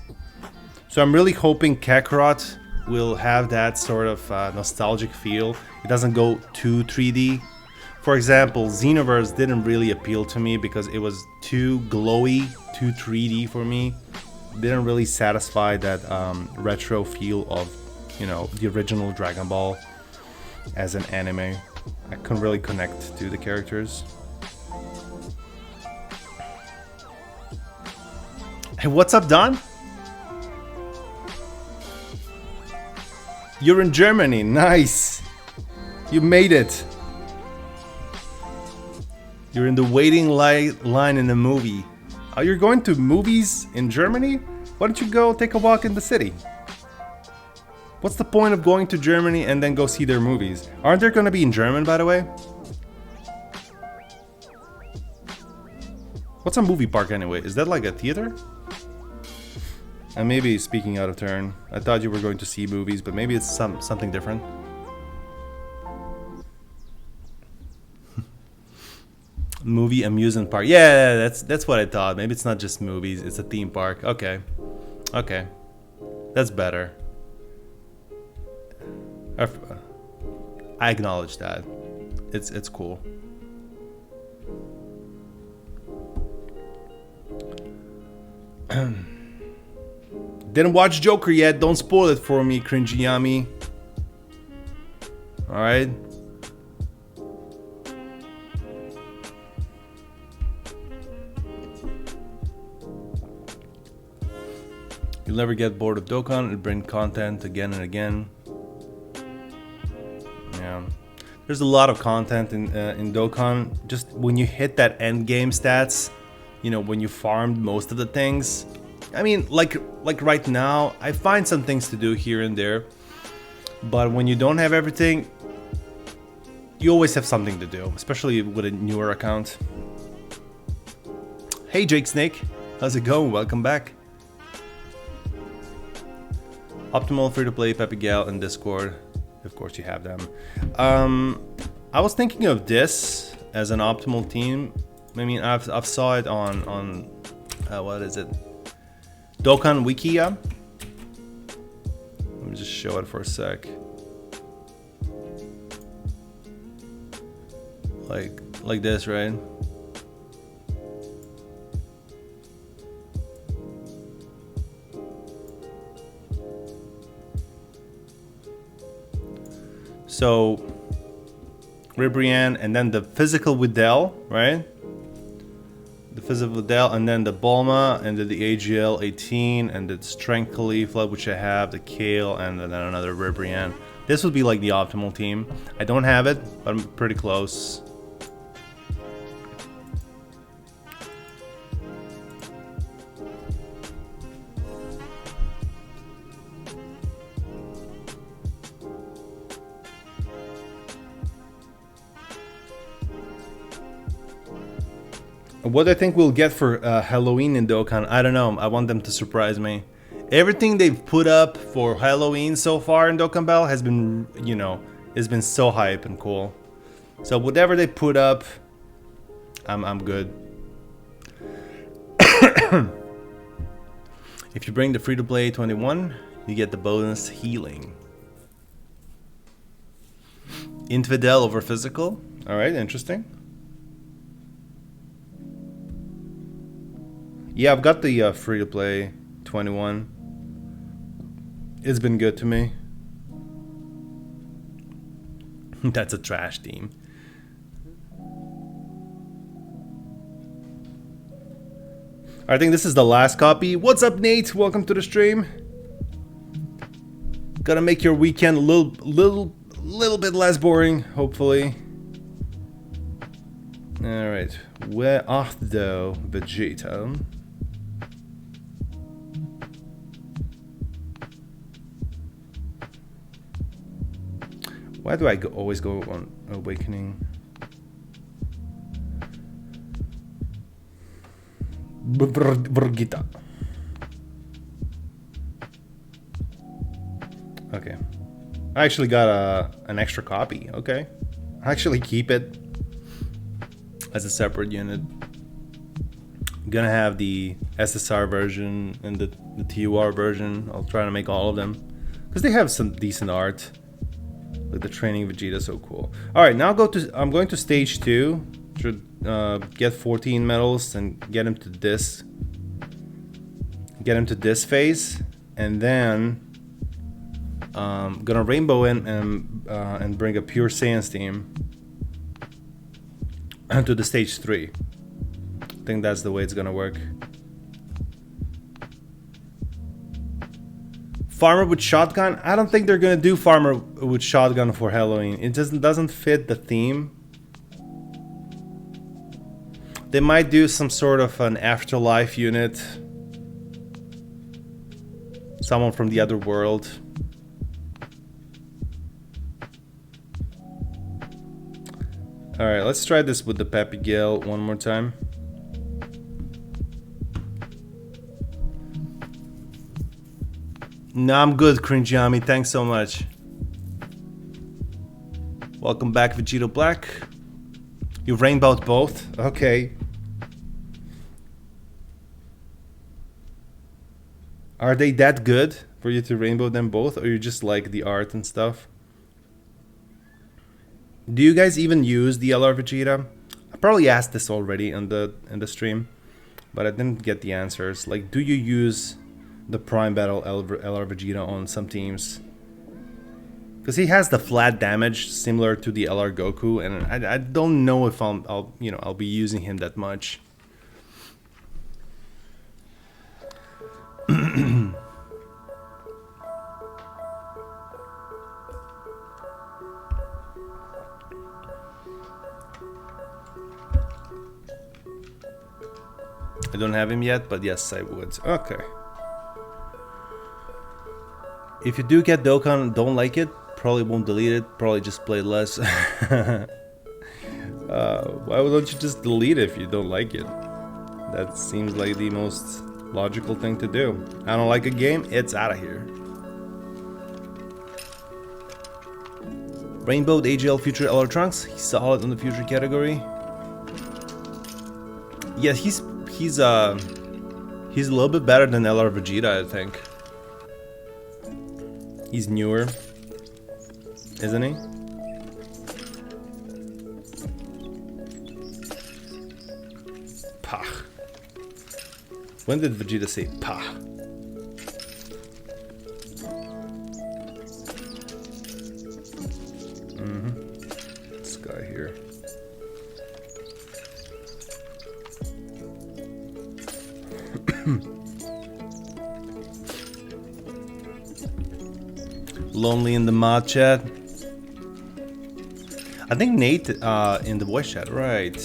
So I'm really hoping Kakarot will have that sort of nostalgic feel. It doesn't go too 3D. For example, Xenoverse didn't really appeal to me because it was too glowy, too 3D for me. Didn't really satisfy that retro feel of, you know, the original Dragon Ball as an anime. I couldn't really connect to the characters. Hey, what's up, Don? You're in Germany, nice! You made it! You're in the waiting line in the movie. Oh, you're going to movies in Germany? Why don't you go take a walk in the city? What's the point of going to Germany and then go see their movies? Aren't they gonna be in German, by the way? What's a movie park anyway? Is that like a theater? And maybe speaking out of turn, I thought you were going to see movies, but maybe it's something different. Movie amusement park. Yeah, that's what I thought. Maybe it's not just movies, it's a theme park. Okay. Okay. That's better. I acknowledge that. It's cool. Didn't watch Joker yet. Don't spoil it for me, cringy yummy. Alright. You'll never get bored of Dokkan. It'll bring content again and again. Yeah. There's a lot of content in Dokkan. Just when you hit that end game stats, you know, when you farmed most of the things. I mean, like right now, I find some things to do here and there. But when you don't have everything, you always have something to do, especially with a newer account. Hey Jake Snake, how's it going? Welcome back. Optimal, free-to-play, Pepe Gal, and Discord. Of course you have them. I was thinking of this as an optimal team. I mean, I've saw it on what is it? Dokkan Wikia. Let me just show it for a sec. Like this, right? So Ribrianne, and then the physical Videl, right? The physical Videl, and then the Bulma, and then the AGL 18, and the Strength Khalifa, which I have, the Kale, and then another Ribrianne. This would be like the optimal team. I don't have it, but I'm pretty close. What I think we'll get for Halloween in Dokkan, I don't know. I want them to surprise me. Everything they've put up for Halloween so far in Dokkan Battle has been, you know, it's been so hype and cool. So whatever they put up, I'm good. If you bring the free-to-play 21, you get the bonus healing. Infidel over physical. All right, interesting. Yeah, I've got the free-to-play 21. It's been good to me. That's a trash team. I think this is the last copy. What's up, Nate? Welcome to the stream. Gonna make your weekend a little bit less boring, hopefully. All right, where art thou, Vegeta? Why do I always go on Awakening? Vegeta. Okay. I actually got an extra copy. Okay. I actually keep it as a separate unit. I'm gonna have the SSR version and the TUR version. I'll try to make all of them because they have some decent art. Like the training Vegeta, so cool. All right, now I'm going to stage 2 to get 14 medals and get him to this phase, and then gonna rainbow in and bring a pure Saiyan team to the stage 3. I think that's the way it's gonna work. Farmer with shotgun? I don't think they're gonna do farmer with shotgun for Halloween. It doesn't fit the theme. They might do some sort of an afterlife unit. Someone from the other world. Alright, let's try this with the Peppy Gale one more time. No, I'm good, Cringiami. Thanks so much. Welcome back, Vegito Black. You rainbowed both? Okay. Are they that good for you to rainbow them both, or you just like the art and stuff? Do you guys even use the LR Vegeta? I probably asked this already in the stream, but I didn't get the answers. Like, do you use the Prime Battle LR Vegeta on some teams? Because he has the flat damage similar to the LR Goku, and I don't know if I'll be using him that much. I don't have him yet, but yes, I would. Okay. If you do get Dokkan and don't like it, probably won't delete it, probably just play less. Why don't you just delete it if you don't like it? That seems like the most logical thing to do. I don't like a game, it's out of here. Rainbowed AGL Future LR Trunks, he's solid on the Future category. Yeah, he's a little bit better than LR Vegeta, I think. He's newer, isn't he? Pah. When did Vegeta say pah? This guy here. Lonely in the mod chat. I think Nate in the voice chat, right?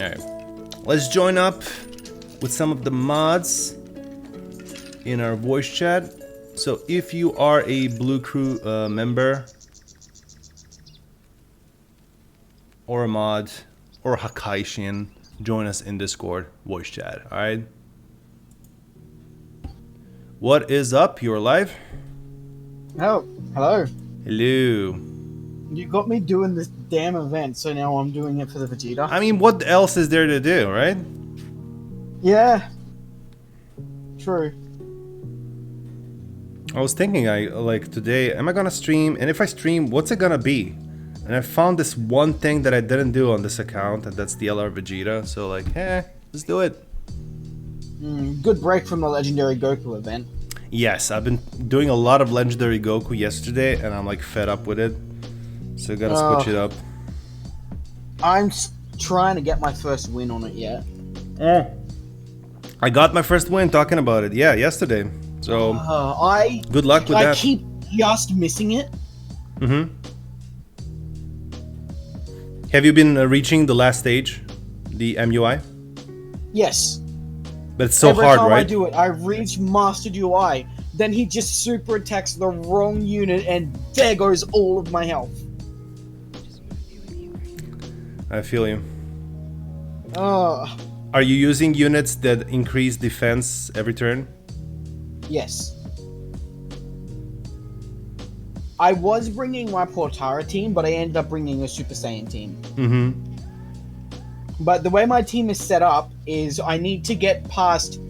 Alright. Let's join up with some of the mods in our voice chat. So if you are a Blue Crew member or a mod or a HAKAI Shin, join us in Discord voice chat, alright? What is up? You're live? Oh, hello. Hello. You got me doing this damn event, so now I'm doing it for the Vegeta. I mean, what else is there to do, right? Yeah. True. I was thinking, I like today, am I gonna stream? And if I stream, what's it gonna be? And I found this one thing that I didn't do on this account, and that's the LR Vegeta. So like, let's do it. Good break from the legendary Goku event. Yes, I've been doing a lot of legendary Goku yesterday, and I'm like fed up with it. So I gotta switch it up. I'm trying to get my first win on it yet. I got my first win talking about it. Yeah, yesterday. So good luck with that. I keep just missing it. Have you been reaching the last stage, the MUI? Yes. But it's so hard, right? Every time I do it, I reach Mastered UI. Then he just super attacks the wrong unit, and there goes all of my health. I feel you. Oh. Are you using units that increase defense every turn? Yes. I was bringing my Portara team, but I ended up bringing a Super Saiyan team. But the way my team is set up is I need to get past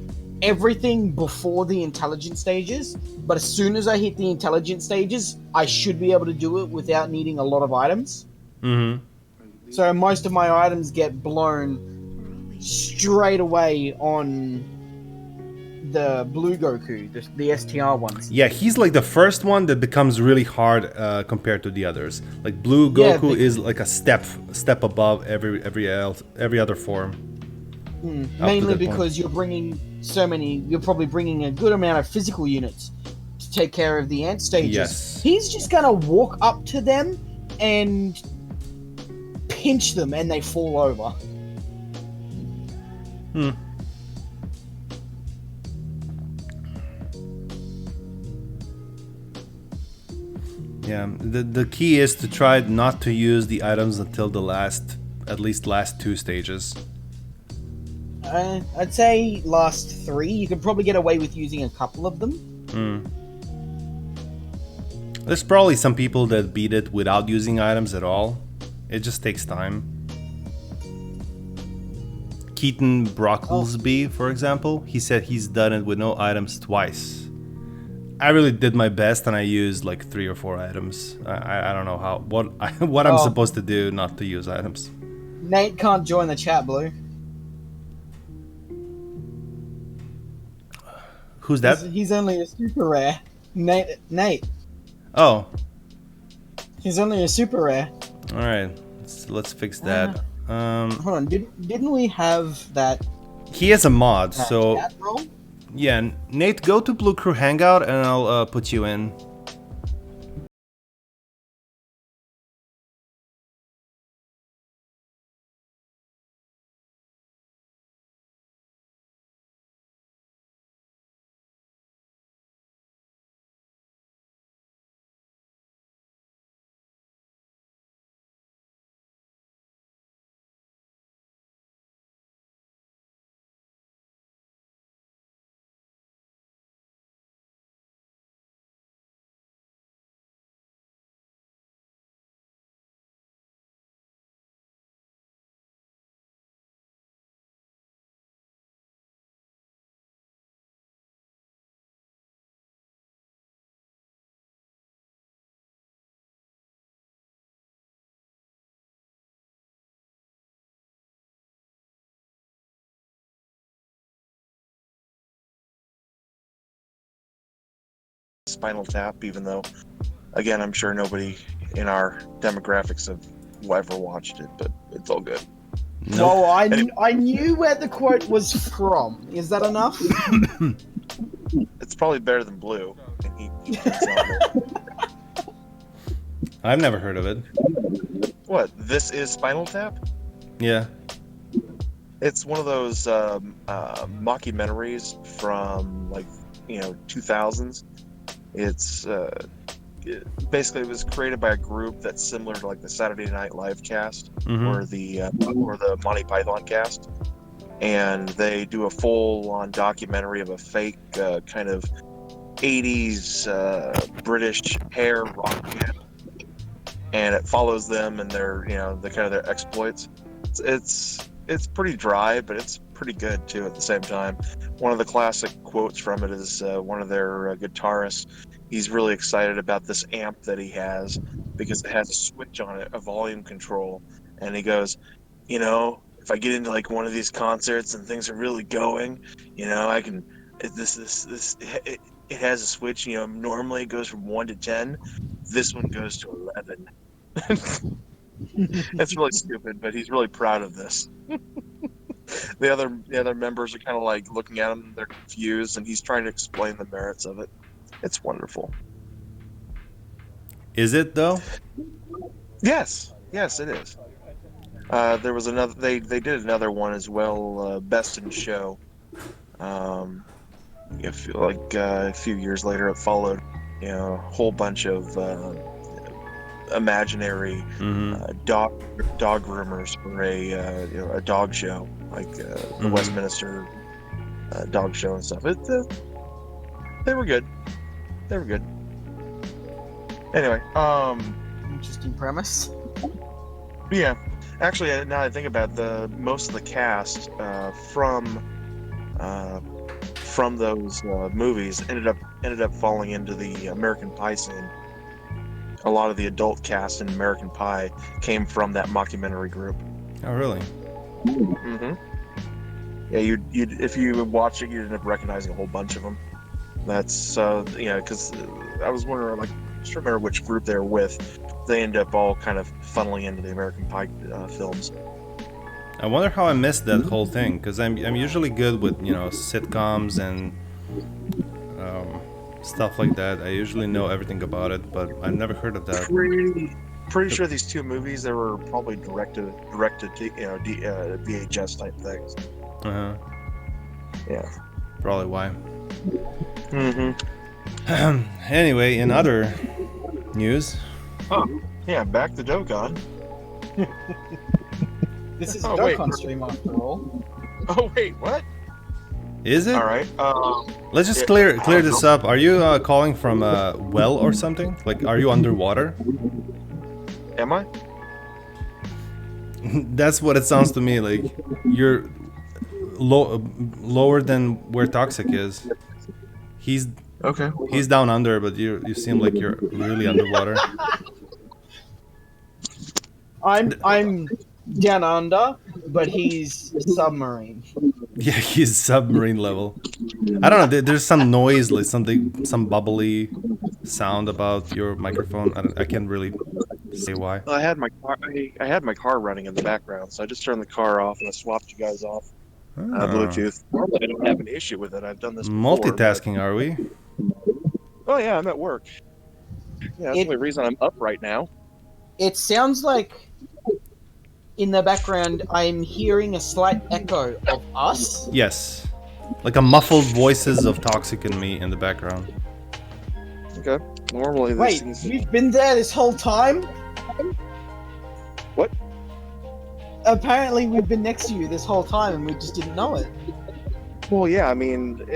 everything before the intelligence stages, but as soon as I hit the intelligence stages, I should be able to do it without needing a lot of items. So most of my items get blown straight away on the Blue Goku, the STR ones. Yeah, he's like the first one that becomes really hard compared to the others. Like Blue Goku is like a step above every other form. Mainly because you're bringing you're probably bringing a good amount of physical units to take care of the ant stages. Yes. He's just gonna walk up to them and pinch them and they fall over. Yeah, the key is to try not to use the items until the last two stages. I'd say last 3. You could probably get away with using a couple of them. There's probably some people that beat it without using items at all. It just takes time. Keaton Brocklesby, for example, he said he's done it with no items twice. I really did my best, and I used like 3 or 4 items. I don't know what I'm supposed to do not to use items. Nate can't join the chat, Blue. Who's that? He's only a super rare. Nate. Oh. He's only a super rare. All right. Let's fix that. Hold on. Didn't we have that? He has a mod, so chat role? yeah. Nate, go to Blue Crew Hangout, and I'll put you in. Spinal Tap, even though, again, I'm sure nobody in our demographics have ever watched it, but it's all good. No. Well, I knew where the quote was from. Is that enough? It's probably better than Blue. And he I've never heard of it. What? This is Spinal Tap? Yeah. It's one of those mockumentaries from 2000s. It's basically it was created by a group that's similar to like the Saturday Night Live cast or the Monty Python cast, and they do a full-on documentary of a fake kind of 80s British hair rock band, and it follows them and their their exploits. It's pretty dry, but it's pretty good too at the same time. One of the classic quotes from it is one of their guitarists. he's really excited about this amp that he has because it has a switch on it, a volume control, and he goes, you know, if I get into like one of these concerts and things are really going, you know, I can it has a switch, you know, normally it goes from 1 to 10. This one goes to 11. It's really stupid, but he's really proud of this. The other members are kind of like looking at him, they're confused, and he's trying to explain the merits of it. It's wonderful. Is it though? Yes, it is. There was another. They did another one as well. Best in Show. A few years later, it followed. You know, a whole bunch of imaginary dog groomers for a dog show, like the Westminster dog show and stuff. They were good. They were good. Anyway, Interesting premise. yeah. Actually, now that I think about it, most of the cast from those movies ended up falling into the American Pie scene. A lot of the adult cast in American Pie came from that mockumentary group. Oh, really? Mm-hmm. Yeah, you if you watch it, you'd end up recognizing a whole bunch of them. That's because I was wondering, like, I just remember which group they were with. They end up all kind of funneling into the American Pie films. I wonder how I missed that whole thing, because I'm usually good with sitcoms and stuff like that. I usually know everything about it, but I've never heard of that. Pretty sure these two movies, they were probably directed VHS type things. Yeah, probably why. Anyway, in other news. Oh, yeah, back to Dokkan. This is a Dokkan stream after all. Oh wait, what? Is it? All right. Let's just clear this up. Are you calling from a well or something? Like, are you underwater? Am I? That's what it sounds to me. Like you're lower than where Toxic is. He's okay. He's down under, but you seem like you're really underwater. I'm down under, but he's submarine. Yeah, he's submarine level. I don't know. There's some noise, like some bubbly sound about your microphone. I can't really say why. Well, I had my car running in the background, so I just turned the car off and I swapped you guys off. Bluetooth. Normally, I don't have an issue with it. I've done this before. Multitasking, are we? Oh yeah, I'm at work. Yeah, that's the only reason I'm up right now. It sounds like in the background I'm hearing a slight echo of us. Yes. Like a muffled voices of Toxic and me in the background. Okay. Normally this Wait, you've been there this whole time? What? Apparently we've been next to you this whole time and we just didn't know it. Well, yeah, I mean,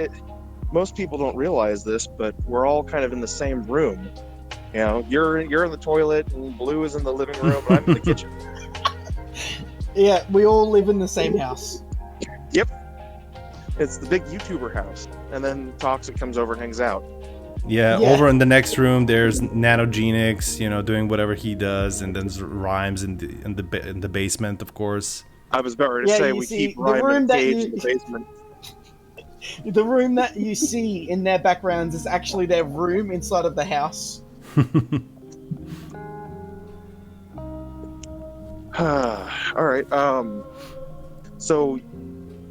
most people don't realize this, but we're all kind of in the same room. You know, you're in the toilet, and Blue is in the living room, and I'm in the kitchen. Yeah, we all live in the same house. Yep. It's the big YouTuber house. And then Toxic comes over and hangs out. Yeah, over in the next room, there's Nanogenix, doing whatever he does, and then Rhymes in the basement, of course. I was about ready to say we keep Rhyme in a cage in the basement. The room that you see in their backgrounds is actually their room inside of the house. All right. So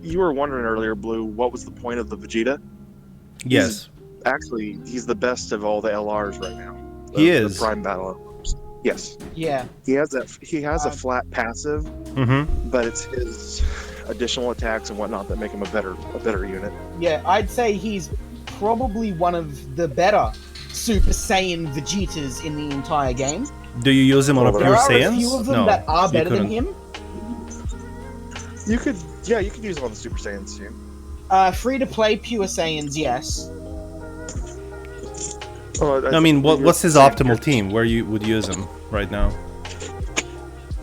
you were wondering earlier, Blue, what was the point of the Vegeta? Yes. He's the best of all the LRs right now. He is. The Prime Battle LRs. Yes. Yeah. He has a flat passive, but it's his additional attacks and whatnot that make him a better unit. Yeah, I'd say he's probably one of the better Super Saiyan Vegetas in the entire game. Do you use him on a pure Saiyans? There are a few of them that are better than him. You could use him on the Super Saiyans too. Free to play pure Saiyans, yes. I mean, what's his optimal team? Where you would use him right now?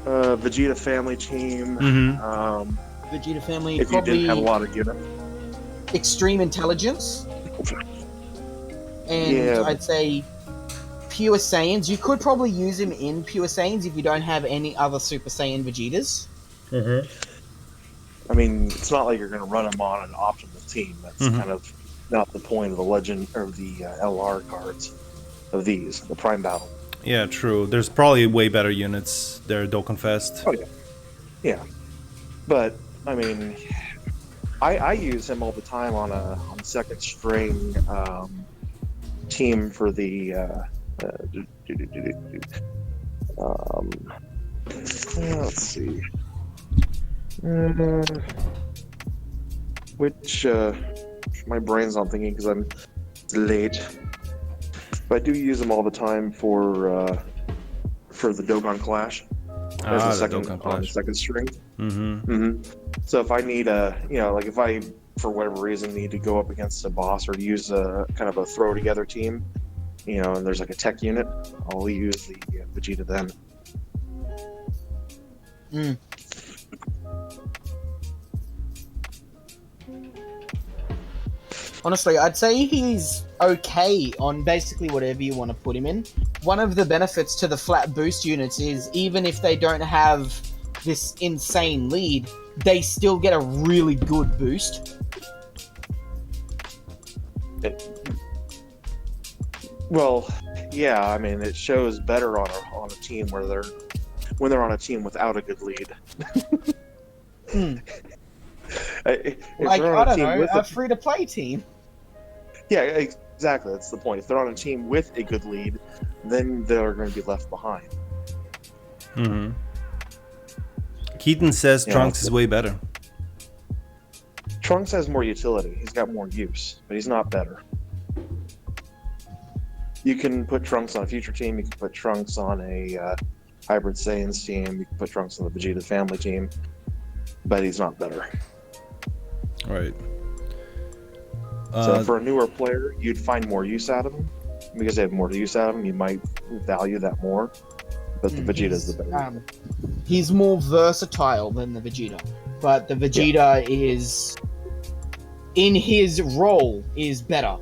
Vegeta family team. Vegeta family. If you didn't have a lot of units. Extreme intelligence. And Yeah. I'd say Pure Saiyans, you could probably use him in Pure Saiyans if you don't have any other Super Saiyan Vegetas. I mean, it's not like you're going to run them on an optimal team. That's kind of not the point of the Legend or the LR cards of these, the Prime Battle. Yeah, true. There's probably way better units there, Dokkan Fest. Oh, yeah. Yeah. But, I mean, I use him all the time on a second string team for the let's see. Which my brain's not thinking because I'm late. But I do use them all the time for the Dokkan Clash as a second string. So if I need like if I for whatever reason need to go up against a boss or use a kind of a throw together team, and there's like a tech unit, I'll use the Vegeta then. Honestly, I'd say he's okay on basically whatever you want to put him in. One of the benefits to the flat boost units is even if they don't have this insane lead, they still get a really good boost. Well, yeah, I mean, it shows better on a team when they're on a team without a good lead. Like, I don't know, a free-to-play team. Yeah, exactly. That's the point. If they're on a team with a good lead, then they're going to be left behind. Keaton says Trunks is way better. Trunks has more utility. He's got more use, but he's not better. You can put Trunks on a future team. You can put Trunks on a Hybrid Saiyans team. You can put Trunks on the Vegeta family team, but he's not better. Right. So for a newer player, you'd find more use out of him. Because they have more use out of him, you might value that more. But the Vegeta's the better. He's more versatile than the Vegeta. But the Vegeta is, in his role, is better.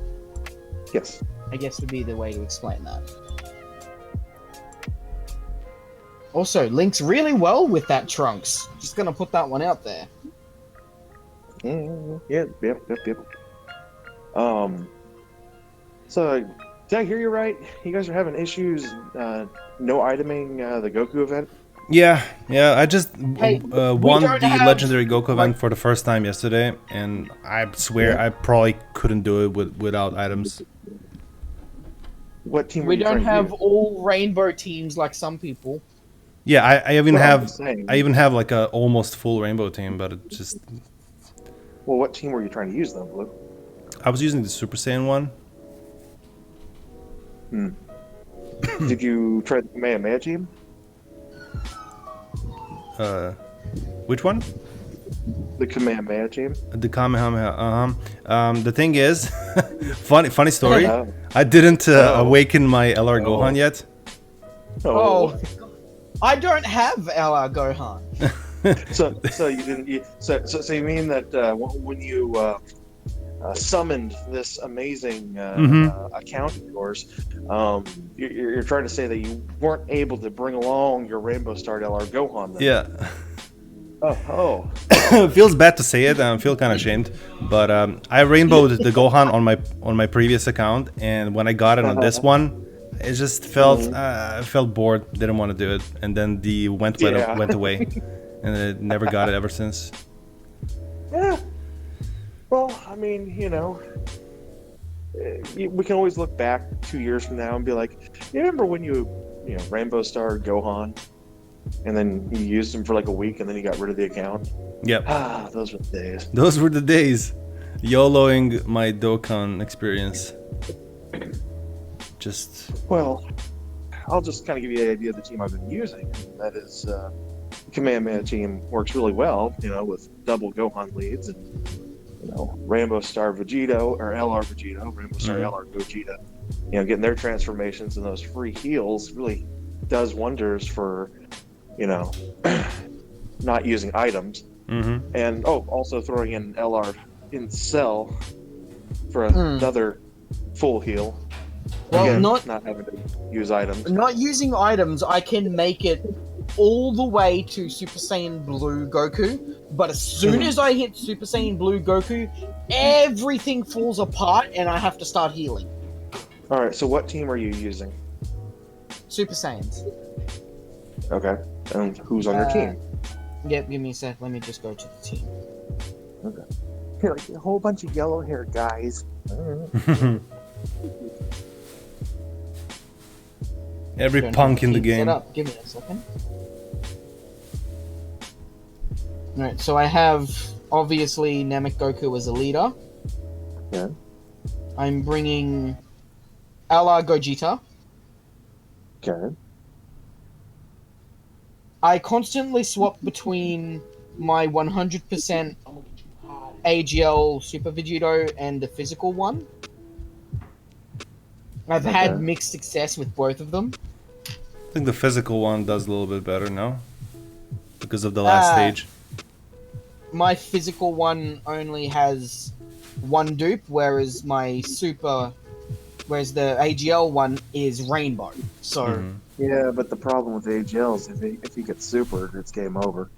Yes. I guess would be the way to explain that. Also, links really well with that Trunks. Just gonna put that one out there. Yep. So, did I hear you right? You guys are having issues no iteming the Goku event? Yeah. I just won the have, Legendary Goku event for the first time yesterday, and I swear I probably couldn't do it without items. What team? We don't have all rainbow teams like some people. Yeah, I even have like a almost full rainbow team, but it just. Well, what team were you trying to use, though, Blue? I was using the Super Saiyan one. Did you try the Kamehameha team? Which one? The Kamehameha team. The Kamehameha. The thing is, funny story. I didn't awaken my LR Gohan yet. Oh. I don't have LR Gohan. So you didn't. So you mean that when you summoned this amazing account of yours, you're trying to say that you weren't able to bring along your Rainbow Star LR Gohan then? Yeah. Oh. It feels bad to say it, and I feel kind of ashamed. But I rainbowed the Gohan on my previous account, and when I got it on this one, it just felt I felt bored. Didn't want to do it, and then the went away, and I never got it ever since. Yeah. Well, I mean, we can always look back 2 years from now and be like, you remember when you Rainbow Star Gohan, and then you used him for like a week, and then you got rid of the account? Yep. Those were the days. Those were the days. YOLOing my Dokkan experience. Well, I'll just kind of give you the idea of the team I've been using. That is, the Kamehameha team works really well, with double Gohan leads and, Rainbow Star Vegito, or LR Vegito, Rainbow Star LR Gogeta, getting their transformations and those free heals really does wonders for, not using items. And, also throwing in LR in Cell for another full heal. Well, Again, not having to use items. not using items, I can make it all the way to Super Saiyan Blue Goku. But as soon as I hit Super Saiyan Blue Goku, everything falls apart, and I have to start healing. All right. So what team are you using? Super Saiyans. Okay. And who's on your team? Yep, give me a sec. Let me just go to the team. Okay. Here, like a whole bunch of yellow hair guys. Every Don't punk have in the team set game. up. Give me a second. Alright, so I have obviously Namek Goku as a leader. Yeah. I'm bringing LR Gogeta. Okay. I constantly swap between my 100% AGL Super Vegito and the physical one. I've had mixed success with both of them. I think the physical one does a little bit better, no? Because of the last stage. My physical one only has one dupe, whereas the AGL one is rainbow. So Yeah, but the problem with AGL is if you get supered, it's game over,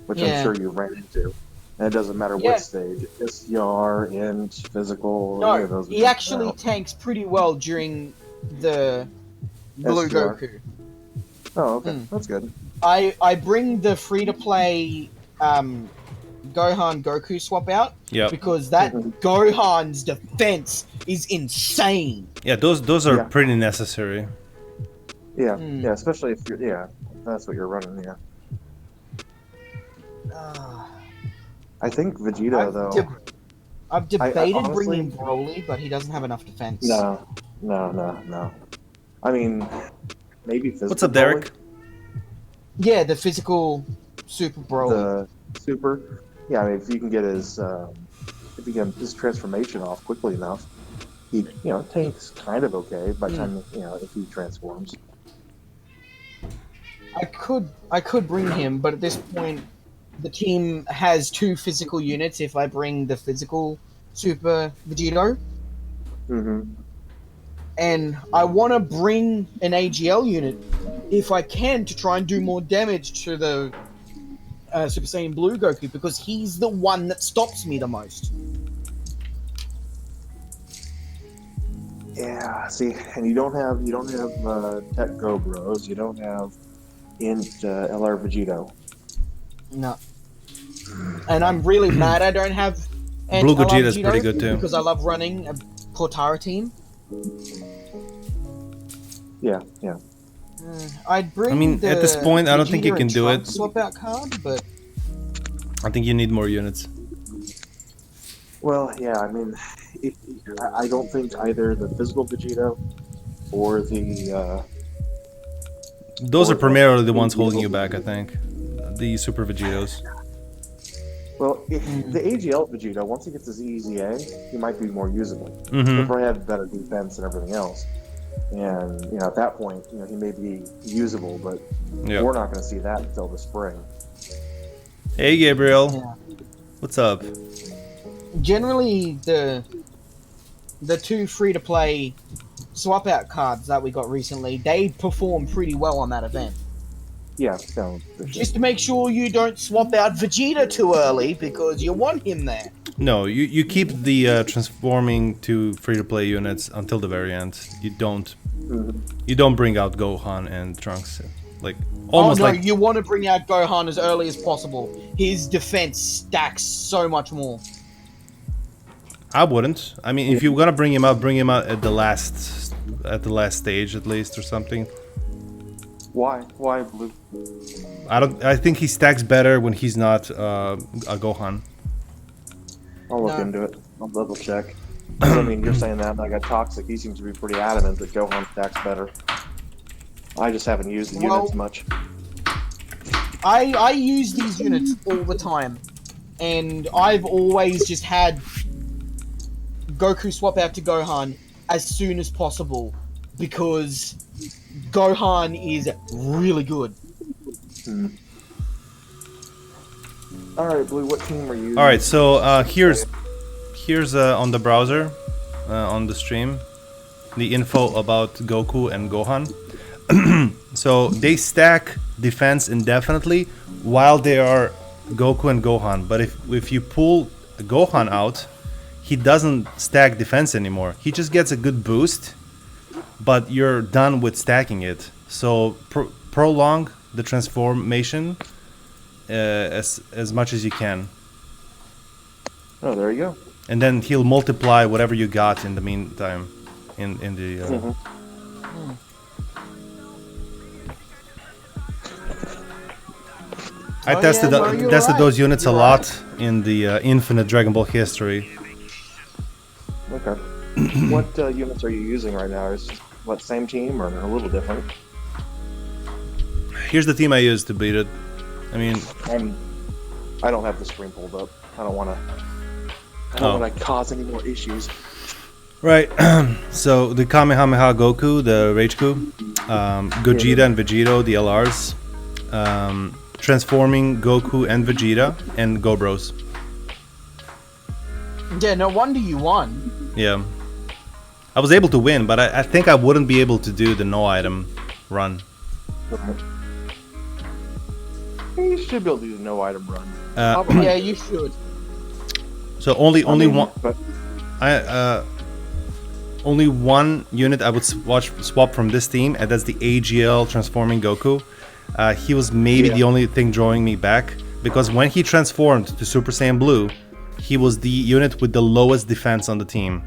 which I'm sure you ran into. And it doesn't matter what stage, SCR, Int, physical. No, any of those he actually tanks pretty well during the Blue SCR. Goku. Oh, okay, that's good. I bring the free-to-play Gohan Goku swap out because that Gohan's defense is insane. Yeah, those are pretty necessary. Yeah, yeah, especially if you're that's what you're running. Yeah. I think Vegeta I've debated honestly, bringing Broly, but he doesn't have enough defense. No. I mean, maybe physical. What's up, Derek? Broly? Yeah, the physical Super Broly. The super. Yeah, I mean, if you can get his his transformation off quickly enough, he tanks kind of okay by the time if he transforms. I could bring him, but at this point, the team has 2 physical units. If I bring the physical Super Vegito, and I want to bring an AGL unit if I can to try and do more damage to the Super Saiyan Blue Goku because he's the one that stops me the most. Yeah, see, and you don't have Tech Go Bros. You don't have Int LR Vegito. No. And I'm really mad I don't have Blue Gogeta's pretty good too. Because I love running a Cortara team. Yeah. I'd bring I mean, at this point, I don't think you can do it. Swap out card, but I think you need more units. Well, yeah, I mean, I don't think either the physical Vegito or the those are primarily the ones holding you back, I think. The Super Vegetos. Well, the AGL Vegito, once he gets his EZA, he might be more usable. He'll probably have better defense and everything else. And, at that point, he may be usable, but we're not going to see that until the spring. Hey, Gabriel. Yeah. What's up? Generally, the 2 free-to-play swap-out cards that we got recently, they perform pretty well on that event. Yeah, no, for sure. Just to make sure you don't swap out Vegeta too early, because you want him there. No, you keep the transforming to free-to-play units until the very end. You don't bring out Gohan and Trunks. Like almost you want to bring out Gohan as early as possible. His defense stacks so much more. I wouldn't. I mean, if you're gonna bring him out at the last stage at least or something. Why Blue? I think he stacks better when he's not a Gohan. I'll look into it. I'll double check. I mean, you're saying that, and I got Toxic. He seems to be pretty adamant that Gohan stacks better. I just haven't used the units much. I use these units all the time, and I've always just had Goku swap out to Gohan as soon as possible because Gohan is really good. All right, Blue. What team are you? All right, so here's on the browser, on the stream. the info about Goku and Gohan. So they stack defense indefinitely while they are Goku and Gohan. But if you pull Gohan out, he doesn't stack defense anymore. He just gets a good boost, but you're done with stacking it. So prolong the transformation as much as you can. Oh, there you go. And then he'll multiply whatever you got in the meantime. In the. I tested those units a lot in the Infinite Dragon Ball history. Okay. What units are you using right now? Is what, same team or a little different? Here's the team I used to beat it. I mean, I don't have the screen pulled up. I don't want to cause any more issues. Right. So the Kamehameha Goku, the Rage Coup, Gogeta and Vegito, the LRs, transforming Goku and Vegeta, and Go Bros. Yeah, no wonder you won. Yeah. I was able to win, but I think I wouldn't be able to do the no item run. You should be able to do the no item run. Yeah, you should. So only one. Only one unit I would swap from this team, and that's the AGL transforming Goku. He was maybe the only thing drawing me back, because when he transformed to Super Saiyan Blue, he was the unit with the lowest defense on the team.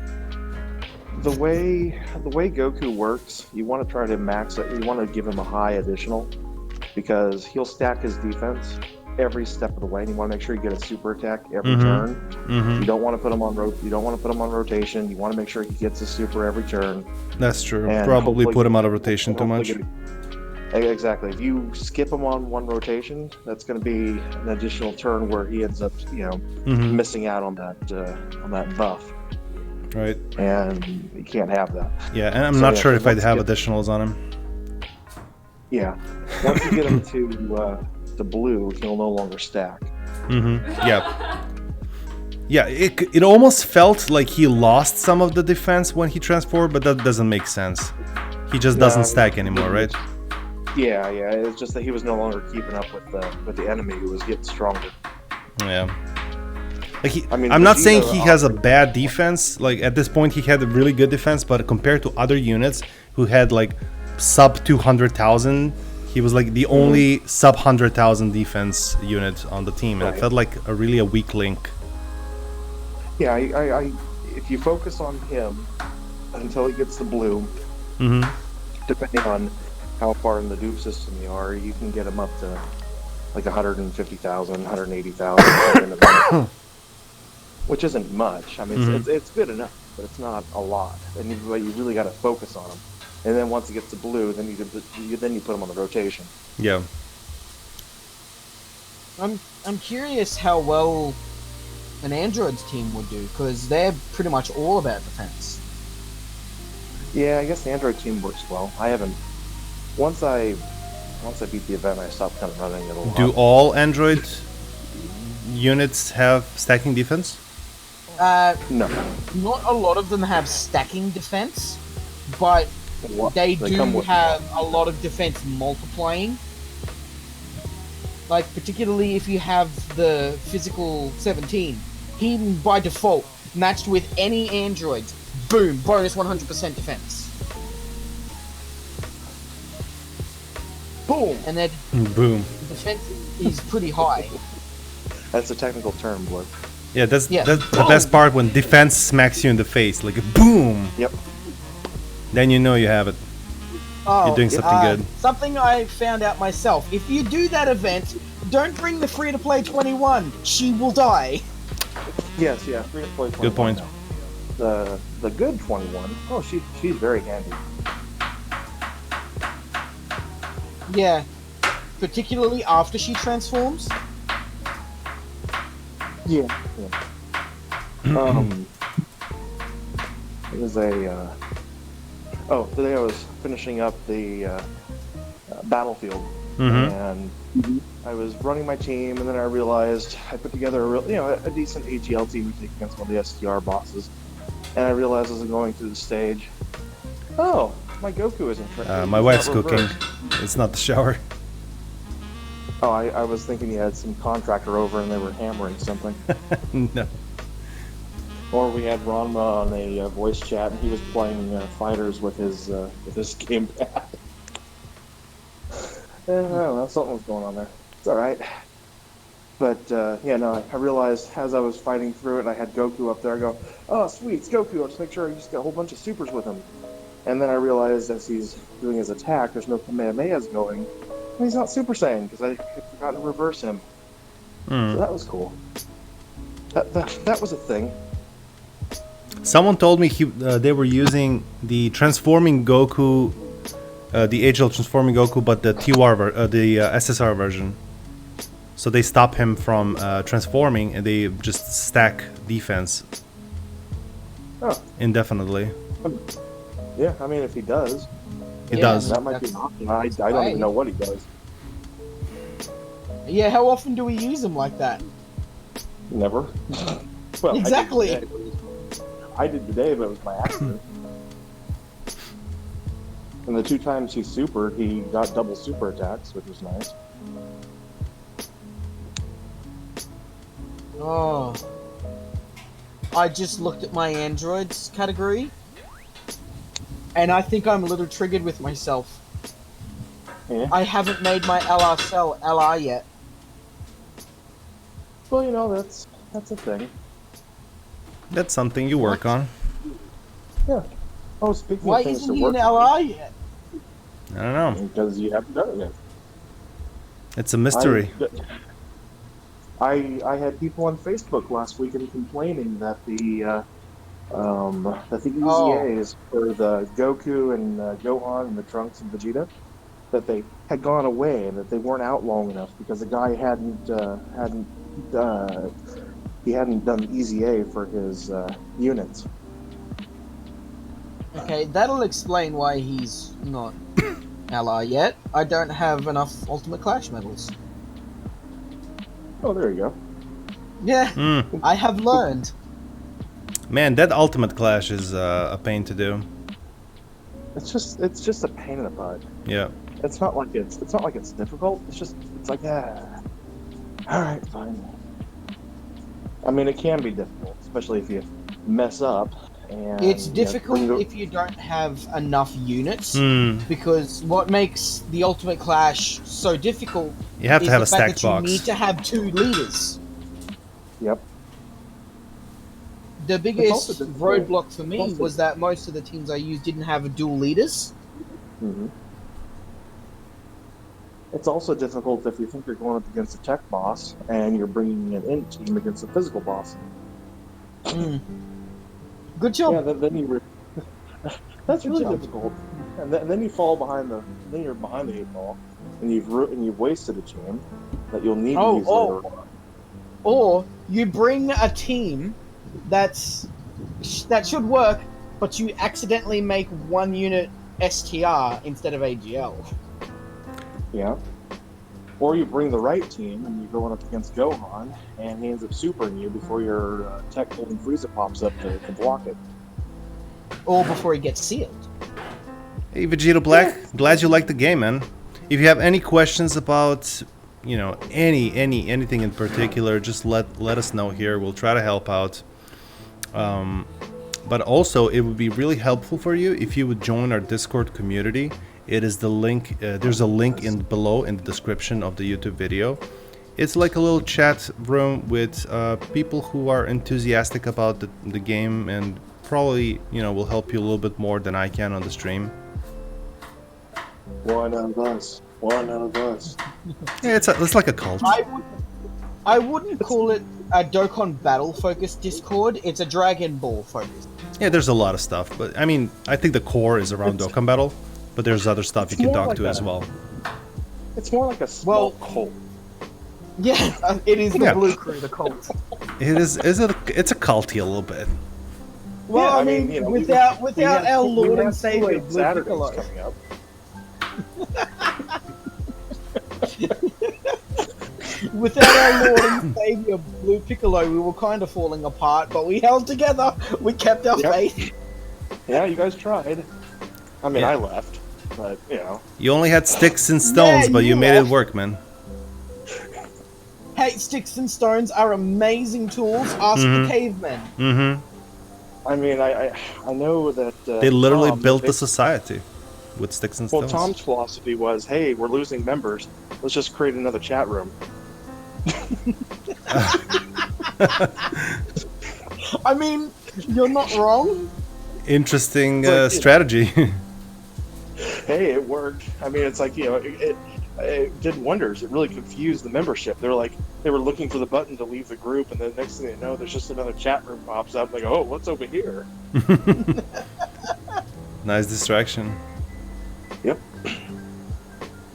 The way Goku works, you want to try to max it. You want to give him a high additional, because he'll stack his defense every step of the way, and you want to make sure you get a super attack every turn. You don't want to put him on rotation. You want to make sure he gets a super every turn. That's true. Probably put him out of rotation too much. Exactly. If you skip him on one rotation, that's going to be an additional turn where he ends up, missing out on that buff. Right. And you can't have that. Yeah, and I'm not sure if I'd have additionals on him. Yeah. Once you get him to blue, he'll no longer stack. Yeah. Yeah, it almost felt like he lost some of the defense when he transformed, but that doesn't make sense. He just doesn't stack anymore, right? Yeah. It's just that he was no longer keeping up with the enemy who was getting stronger. Yeah. Like I'm not saying he has a bad defense. Like at this point, he had a really good defense, but compared to other units who had like sub 200,000, he was like the only sub 100,000 defense unit on the team, and it felt like a really weak link. Yeah, I if you focus on him until he gets the blue, depending on how far in the dupe system you are, you can get him up to like 150,000, 180,000, which isn't much. I mean, it's good enough, but it's not a lot. And you really got to focus on him. And then once he gets to blue, then you put him on the rotation. Yeah. I'm curious how well an android's team would do, because they're pretty much all about defense. Yeah, I guess the android team works well. I haven't. Once I beat the event, I stopped kind of running it a lot. Do all android units have stacking defense? No. Not a lot of them have stacking defense, but they do have a lot of defense multiplying. Like, particularly if you have the physical 17, he by default matched with any androids. Boom, bonus 100% defense. Boom! And then boom. Defense is pretty high. That's a technical term, Blue. Yeah, that's the best part, when defense smacks you in the face, like a boom. Yep. Then you know you have it. You're doing something good. Something I found out myself. If you do that event, don't bring the free-to-play 21. She will die. Yes, free-to-play 21. Good point. The good 21. Oh, she's very handy. Yeah, particularly after she transforms. Yeah. It was today I was finishing up the Battlefield, and I was running my team, and then I realized I put together a decent AGL team to take against one of the STR bosses, and I realized as I'm going through the stage, Oh, my Goku isn't. My wife's cooking. It's not the shower. Oh, I was thinking you had some contractor over and they were hammering something. No. Or we had Ranma on a voice chat and he was playing fighters with his gamepad. I don't know, something was going on there. It's alright. But, yeah, no, I realized as I was fighting through it and I had Goku up there, I go, oh, sweet, it's Goku, I'll just make sure I just got a whole bunch of supers with him. And then I realized as he's doing his attack, there's no Kamehamehas going, and he's not Super Saiyan, because I forgot to reverse him. So that was cool. That was a thing. Someone told me they were using the transforming Goku, the HL transforming Goku, but the the SSR version. So they stop him from transforming, and they just stack defense indefinitely. Yeah, I mean, if he does. It does. That might be an option. I don't even know what he does. Yeah, how often do we use them like that? Never. Well, exactly. I did today, but it was by accident. And the 2 times he supered, he got double super attacks, which was nice. Oh. I just looked at my androids category, and I think I'm a little triggered with myself. Yeah. I haven't made my LR cell LR yet. Well, you know, that's a thing. That's something you work on. Yeah. Oh, speaking Why of things isn't to he work an LR yet? I don't know. Because you haven't done it yet. It's a mystery. I had people on Facebook last weekend complaining that the EZAs for the Goku and Gohan and the Trunks and Vegeta, that they had gone away and that they weren't out long enough because the guy hadn't done the EZA for his units. Okay, that'll explain why he's not LR yet. I don't have enough Ultimate Clash medals. Oh, there you go. Yeah, I have learned. Man, that Ultimate Clash is a pain to do. It's just a pain in the butt. Yeah. It's not like it's difficult. It's like all right, fine. I mean, it can be difficult, especially if you mess up. And it's difficult if you don't have enough units, because what makes the Ultimate Clash so difficult you have to have the a fact stacked that box. You need to have 2 leaders. Yep. The biggest roadblock for me was that most of the teams I used didn't have dual leaders. Mm-hmm. It's also difficult if you think you're going up against a tech boss and you're bringing an int team against a physical boss. Good job. Yeah, then that's really difficult. And then you fall behind then you're behind the 8 ball, and you've wasted a team that you'll need to use later on. Or you bring a team that should work, but you accidentally make 1 unit STR instead of AGL. Yeah. Or you bring the right team and you're going up against Gohan, and he ends up supering you before your tech golden Frieza pops up to block it. Or before he gets sealed. Hey Vegeta Black, glad you like the game, man. If you have any questions about, you know, anything in particular, just let us know here. We'll try to help out. But also, it would be really helpful for you if you would join our Discord community. It is the link. There's a link below in the description of the YouTube video. It's like a little chat room with people who are enthusiastic about the game and probably, you know, will help you a little bit more than I can on the stream. One of us. Yeah, it's like a cult. I wouldn't call it a Dokkan battle focused Discord. It's a Dragon Ball focused. Yeah, there's a lot of stuff, but I mean, I think the core is around Dokkan Battle, but there's other stuff you can talk to as well. It's more like a small cult. Yeah, it is the Blue Crew, the cult. It's a culty a little bit. Well, Yeah, I mean, you know, without our Lord and Savior Blue Saturdays Piccolo. coming up. Without our Lord and Savior Blue Piccolo, we were kind of falling apart, but we held together. We kept our faith. Yeah, you guys tried. I mean, Yeah. I left, but you know. You only had sticks and stones, Yeah, but you you made it left. work, man. Hey, sticks and stones are amazing tools. Ask the cavemen. Mm-hmm. I mean, I know that They literally Tom, built the society with sticks and well, stones. Tom's philosophy was, hey, we're losing members. Let's just create another chat room. I mean, you're not wrong. Interesting It's like, strategy. hey, it worked. I mean, it's like, it did wonders. It really confused the membership. They were looking for the button to leave the group, and then next thing they know, there's just another chat room pops up. Like, oh, what's over here? Nice distraction. Yep.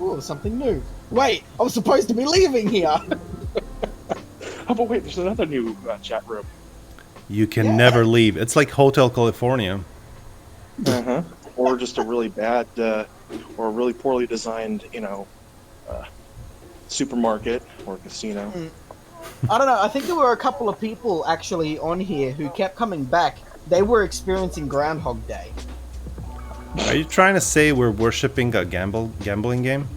Oh, something new. Wait, I was supposed to be leaving here. Oh, but wait, there's another new chat room. You can Yeah. never leave. It's like Hotel California. Uh-huh. Or just a really bad, or a really poorly designed, supermarket or casino. I don't know. I think there were a couple of people actually on here who kept coming back. They were experiencing Groundhog Day. Are you trying to say we're worshipping a gambling game?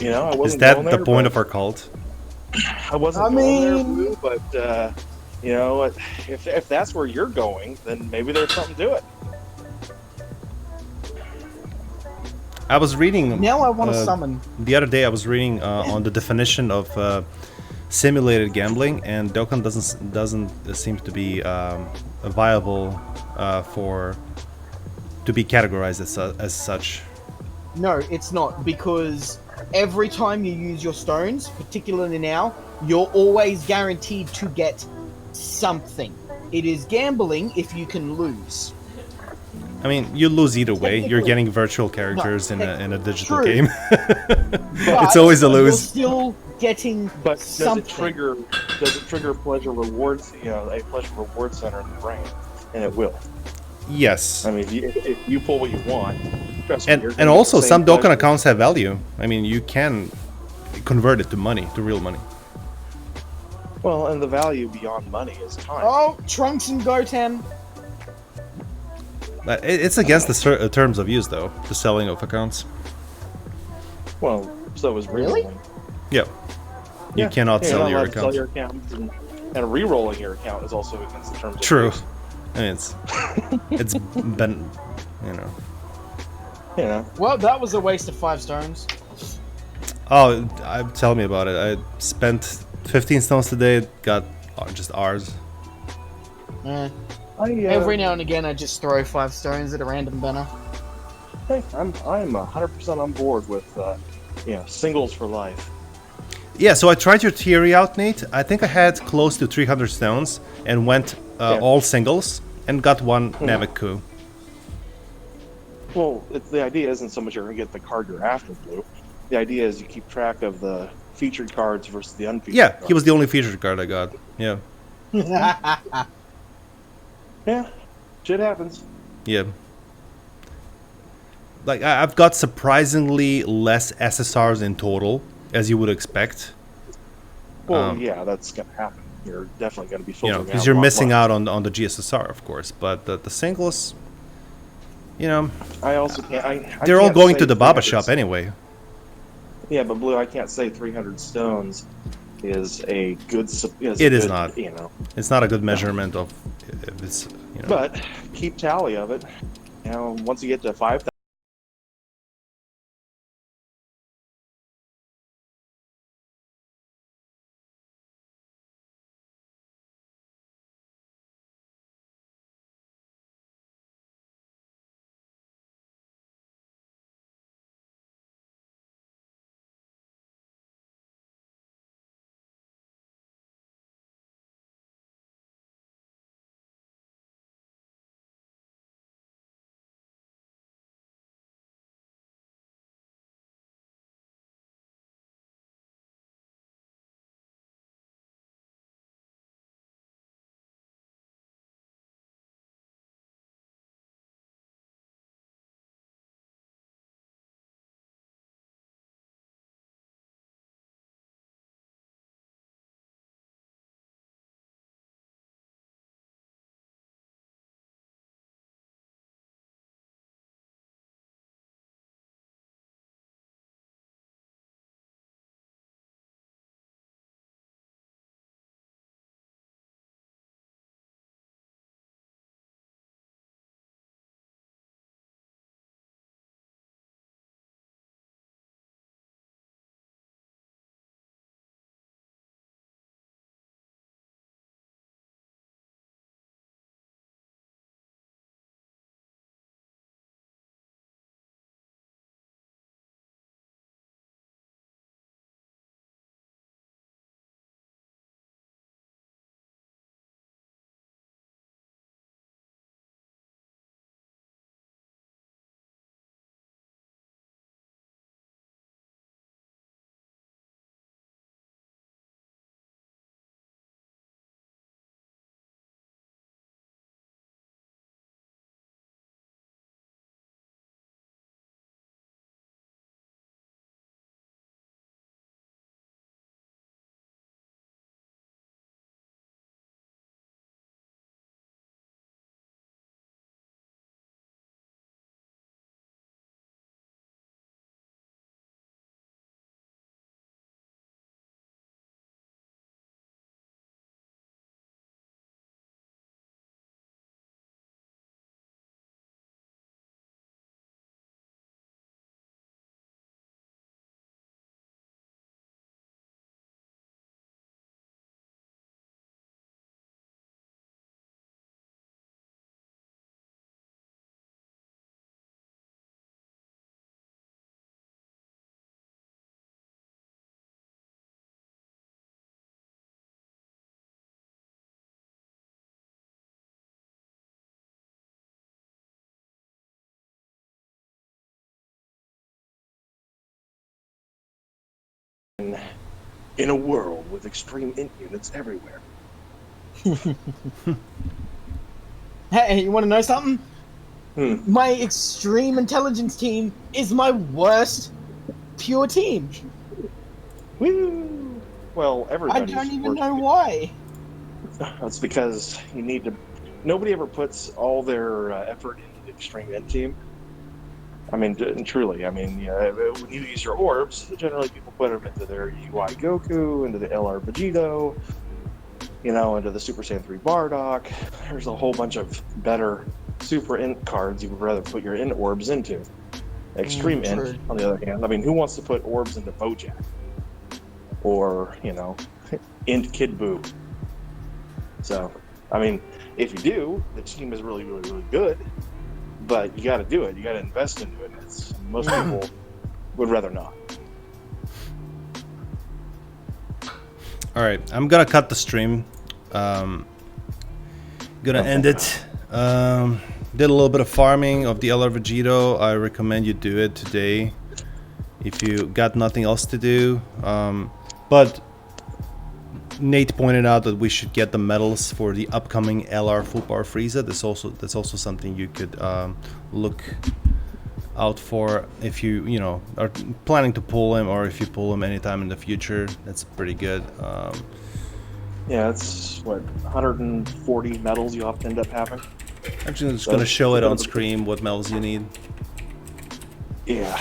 I Is wasn't that going the there, point but of our cult? I wasn't I going there, mean- Blue, but if that's where you're going, then maybe there's something to it. I was reading Now I want to summon. the other day. I was reading on the definition of simulated gambling, and Dokkan doesn't seem to be viable to be categorized as such. No, it's not, because every time you use your stones, particularly now, you're always guaranteed to get something. It is gambling if you can lose. I mean, you lose either way. You're Technically- getting virtual characters in a digital True. game. But It's always a You're lose. still getting But does something. it trigger pleasure rewards? A pleasure reward center in the brain, and it will. Yes. I mean, if you pull what you want, trust me, you're And gonna also, get the some same Dokkan pleasure. accounts have value. I mean, you can convert it to money, to real money. Well, and the value beyond money is time. Oh, Trunks and Goten. But it's against the terms of use, though, the selling of accounts. Well, so is Really? re-rolling. Yeah. You cannot you're sell not your allowed to account. Sell your account, and re-rolling your account is also against the terms of True. use. I mean, it's been, Well, that was a waste of 5 stones. Oh, tell me about it. I spent 15 stones today. Got just ours. Every now and again, I just throw 5 stones at a random banner. Hey, I'm 100% on board with singles for life. Yeah, so I tried your theory out, Nate. I think I had close to 300 stones and went all singles and got one Namek coup. Well, the idea isn't so much you're going to get the card you're after, Blue. The idea is you keep track of the featured cards versus the unfeatured Yeah, cards. he was the only featured card I got. Yeah, Yeah, shit happens. yeah. Like, I've got surprisingly less SSRs in total, as you would expect. Well, yeah, that's going to happen. You're definitely going to be You know, filtering because out you're a lot missing less. out on the GSSR, of course. But the singles, I also can't. they're all can't going say to the Baba 300 shop anyway. Yeah, but Blue, I can't say 300 stones is a good. It is not. You know, It's not a good measurement of if it's. but keep tally of it. Once you get to 5,000. In a world with extreme int units everywhere. Hey, you want to know something? Hmm. My extreme intelligence team is my worst pure team. Woo! Well, I everybody's don't even worst. know why. That's because you need to. Nobody ever puts all their effort into the extreme int team. I mean, truly. I mean, when you use your orbs, generally people put them into their UI Goku, into the LR Vegito, into the Super Saiyan 3 Bardock. There's a whole bunch of better Super Int cards you would rather put your Int orbs into. Extreme True. Int, on the other hand, I mean, who wants to put orbs into Bojack? Or, Int Kid Buu? So, I mean, if you do, the team is really, really, really good. But you got to do it. You got to invest into it. Most people would rather not. All right, I'm gonna cut the stream. Gonna end it. Did a little bit of farming of the LR Vegito. I recommend you do it today if you got nothing else to do. But Nate pointed out that we should get the medals for the upcoming LR Full Power Frieza. That's also something you could look out for if you are planning to pull him, or if you pull him anytime in the future. That's pretty good. Yeah, it's 140 medals you have to end up having. Actually, I'm just gonna show it on screen what medals you need. Yeah.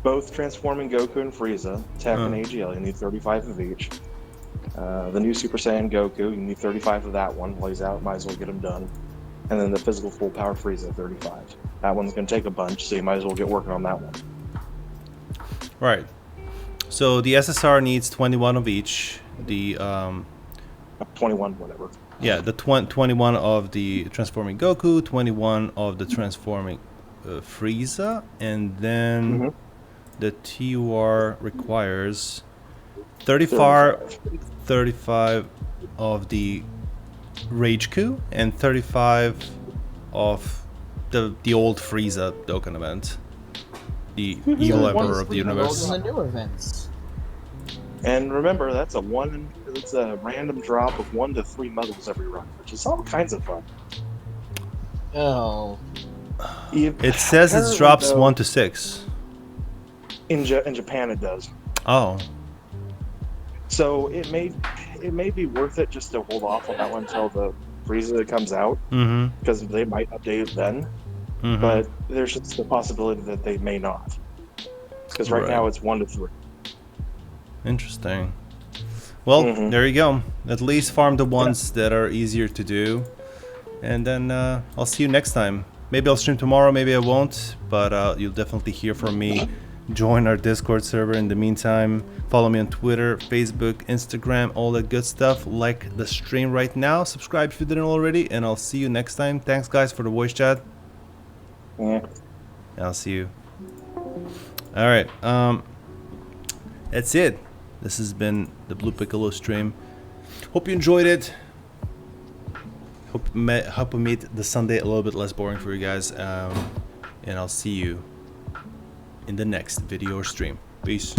Both Transforming Goku and Frieza, Tech and AGL, you need 35 of each. The new Super Saiyan Goku, you need 35 of that one. While he's out, might as well get him done. And then the Physical Full Power Frieza, 35. That one's going to take a bunch, so you might as well get working on that one. Right. So the SSR needs 21 of each. The 21, whatever. Yeah, the 21 of the Transforming Goku, 21 of the Transforming Frieza, and then the TUR requires 35 of the Rage Coup and 35 of the old Frieza Dokkan event, the Evil Emperor of the Universe. The new events. And remember, that's a random drop of 1 to 3 medals every run, which is all kinds of fun. Oh. It says it drops 1 to 6. In Japan, it does. Oh. So it may be worth it just to hold off on that one until the Frieza comes out, because they might update it then. But there's just the possibility that they may not, because right now it's 1 to 3. Interesting. Well, there you go. At least farm the ones that are easier to do, and then I'll see you next time. Maybe I'll stream tomorrow, maybe I won't, but you'll definitely hear from me. Join our Discord server in the meantime. Follow me on Twitter, Facebook, Instagram, all that good stuff. Like the stream right now. Subscribe if you didn't already, and I'll see you next time. Thanks, guys, for the voice chat. Yeah. I'll see you. All right. That's it. This has been the Blue Piccolo stream. Hope you enjoyed it. Hope we made the Sunday a little bit less boring for you guys. And I'll see you in the next video or stream. Peace.